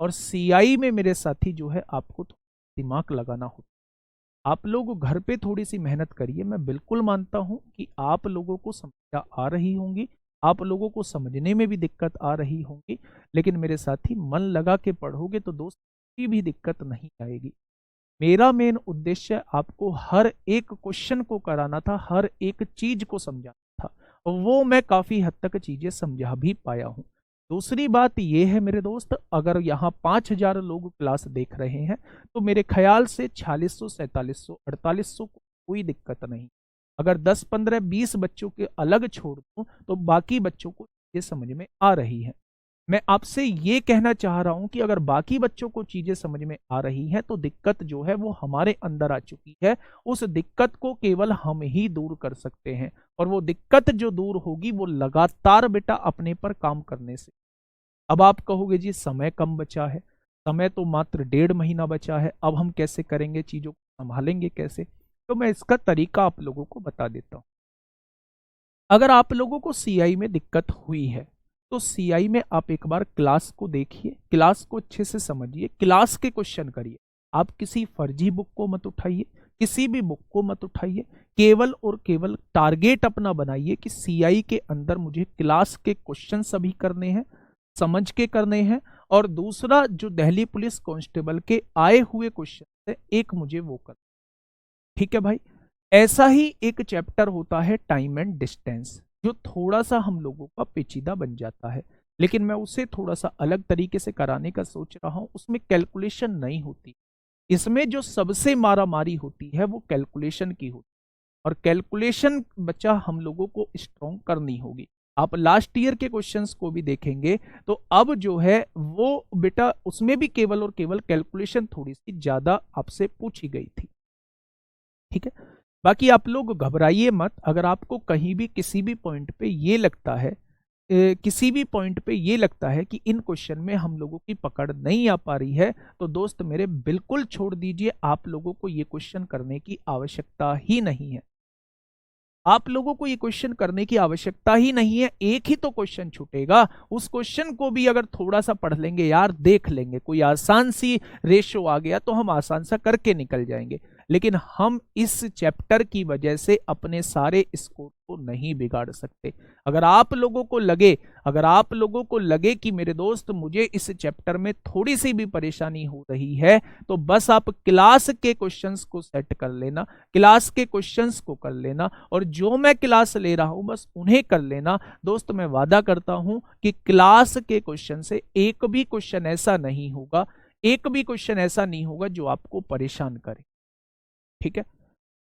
और सीआई में मेरे साथी जो है आपको दिमाग लगाना होता है। आप लोग घर पे थोड़ी सी मेहनत करिए। मैं बिल्कुल मानता हूं कि आप लोगों को समस्या आ रही होंगी, आप लोगों को समझने में भी दिक्कत आ रही होंगी, लेकिन मेरे साथी मन लगा के पढ़ोगे तो दोस्त कोई भी दिक्कत नहीं आएगी। मेरा मेन उद्देश्य आपको हर एक क्वेश्चन को कराना था, हर एक चीज को समझाना था, और वो मैं काफी हद तक चीजें समझा भी पाया हूं। दूसरी बात यह है मेरे दोस्त, अगर यहाँ 5000 लोग क्लास देख रहे हैं तो मेरे ख्याल से 4600, 4700, 4800 को कोई दिक्कत नहीं। अगर 10, 15, 20 बच्चों के अलग छोड़ दूं तो बाकी बच्चों को ये समझ में आ रही है। मैं आपसे ये कहना चाह रहा हूं कि अगर बाकी बच्चों को चीजें समझ में आ रही हैं तो दिक्कत जो है वो हमारे अंदर आ चुकी है। उस दिक्कत को केवल हम ही दूर कर सकते हैं, और वो दिक्कत जो दूर होगी वो लगातार बेटा अपने पर काम करने से। अब आप कहोगे जी समय कम बचा है, समय तो मात्र 1.5 महीना बचा है, अब हम कैसे करेंगे, चीजों को संभालेंगे कैसे? तो मैं इसका तरीका आप लोगों को बता देता हूं। अगर आप लोगों को सीआई में दिक्कत हुई है तो सीआई में आप एक बार क्लास को देखिए, क्लास को अच्छे से समझिए, क्लास के क्वेश्चन करिए। आप किसी फर्जी बुक को मत उठाइए, किसी भी बुक को मत उठाइए। केवल और केवल टारगेट अपना बनाइए कि सीआई के अंदर मुझे क्लास के क्वेश्चन सभी करने हैं, समझ के करने हैं, और दूसरा जो दिल्ली पुलिस कांस्टेबल के आए हुए क्वेश्चन है एक मुझे वो कर। ठीक है भाई। ऐसा ही एक चैप्टर होता है टाइम एंड डिस्टेंस, जो थोड़ा सा हम लोगों का पेचीदा बन जाता है, लेकिन मैं उसे थोड़ा सा अलग तरीके से कराने का सोच रहा हूं। उसमें कैलकुलेशन नहीं होती, इसमें जो सबसे मारा मारी होती है वो कैलकुलेशन की होती है, और कैलकुलेशन बच्चा हम लोगों को स्ट्रॉन्ग करनी होगी। आप लास्ट ईयर के क्वेश्चंस को भी देखेंगे तो अब जो है वो बेटा उसमें भी केवल और केवल कैलकुलेशन थोड़ी सी ज्यादा आपसे पूछी गई थी। ठीक है। बाकी आप लोग घबराइए मत। अगर आपको कहीं भी किसी भी पॉइंट पे ये लगता है कि इन क्वेश्चन में हम लोगों की पकड़ नहीं आ पा रही है, तो दोस्त मेरे बिल्कुल छोड़ दीजिए। आप लोगों को ये क्वेश्चन करने की आवश्यकता ही नहीं है। आप लोगों को ये क्वेश्चन करने की आवश्यकता ही नहीं है। एक ही तो क्वेश्चन छूटेगा, उस क्वेश्चन को भी अगर थोड़ा सा पढ़ लेंगे यार, देख लेंगे, कोई आसान सी रेशो आ गया तो हम आसान सा करके निकल जाएंगे। लेकिन हम इस चैप्टर की वजह से अपने सारे स्कोर को नहीं बिगाड़ सकते। अगर आप लोगों को लगे कि मेरे दोस्त मुझे इस चैप्टर में थोड़ी सी भी परेशानी हो रही है, तो बस आप क्लास के क्वेश्चंस को सेट कर लेना, क्लास के क्वेश्चंस को कर लेना, और जो मैं क्लास ले रहा हूं बस उन्हें कर लेना। दोस्त मैं वादा करता हूं कि क्लास के क्वेश्चन से एक भी क्वेश्चन ऐसा नहीं होगा जो आपको परेशान करे। ठीक है,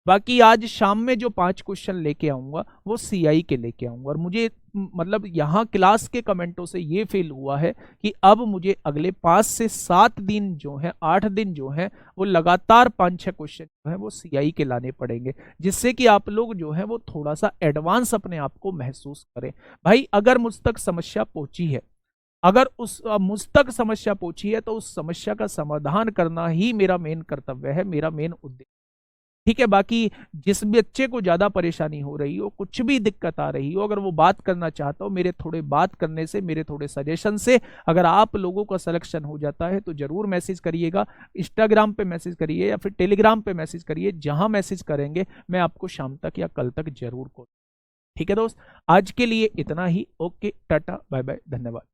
बाकी आज शाम में जो 5 क्वेश्चन लेके आऊंगा वो सीआई के लेके आऊंगा, और मुझे मतलब यहां क्लास के कमेंटों से ये फील हुआ है कि अब मुझे अगले 5 से 7 दिन जो है, 8 दिन जो है, वो लगातार 5-6 क्वेश्चन जो है वो सीआई के लाने पड़ेंगे, जिससे कि आप लोग जो है वो थोड़ा सा एडवांस अपने आप को महसूस करें। भाई अगर मुझ तक समस्या पहुंची है, तो उस समस्या का समाधान करना ही मेरा मेन कर्तव्य है, मेरा मेन उद्देश्य। ठीक है, बाकी जिस बच्चे को ज्यादा परेशानी हो रही हो, कुछ भी दिक्कत आ रही हो, अगर वो बात करना चाहता हो, मेरे थोड़े बात करने से, मेरे थोड़े सजेशन से अगर आप लोगों का सिलेक्शन हो जाता है तो जरूर मैसेज करिएगा। इंस्टाग्राम पे मैसेज करिए या फिर टेलीग्राम पे मैसेज करिए, जहां मैसेज करेंगे मैं आपको शाम तक या कल तक जरूर कॉल। ठीक है दोस्त, आज के लिए इतना ही। ओके, टाटा बाय बाय, धन्यवाद।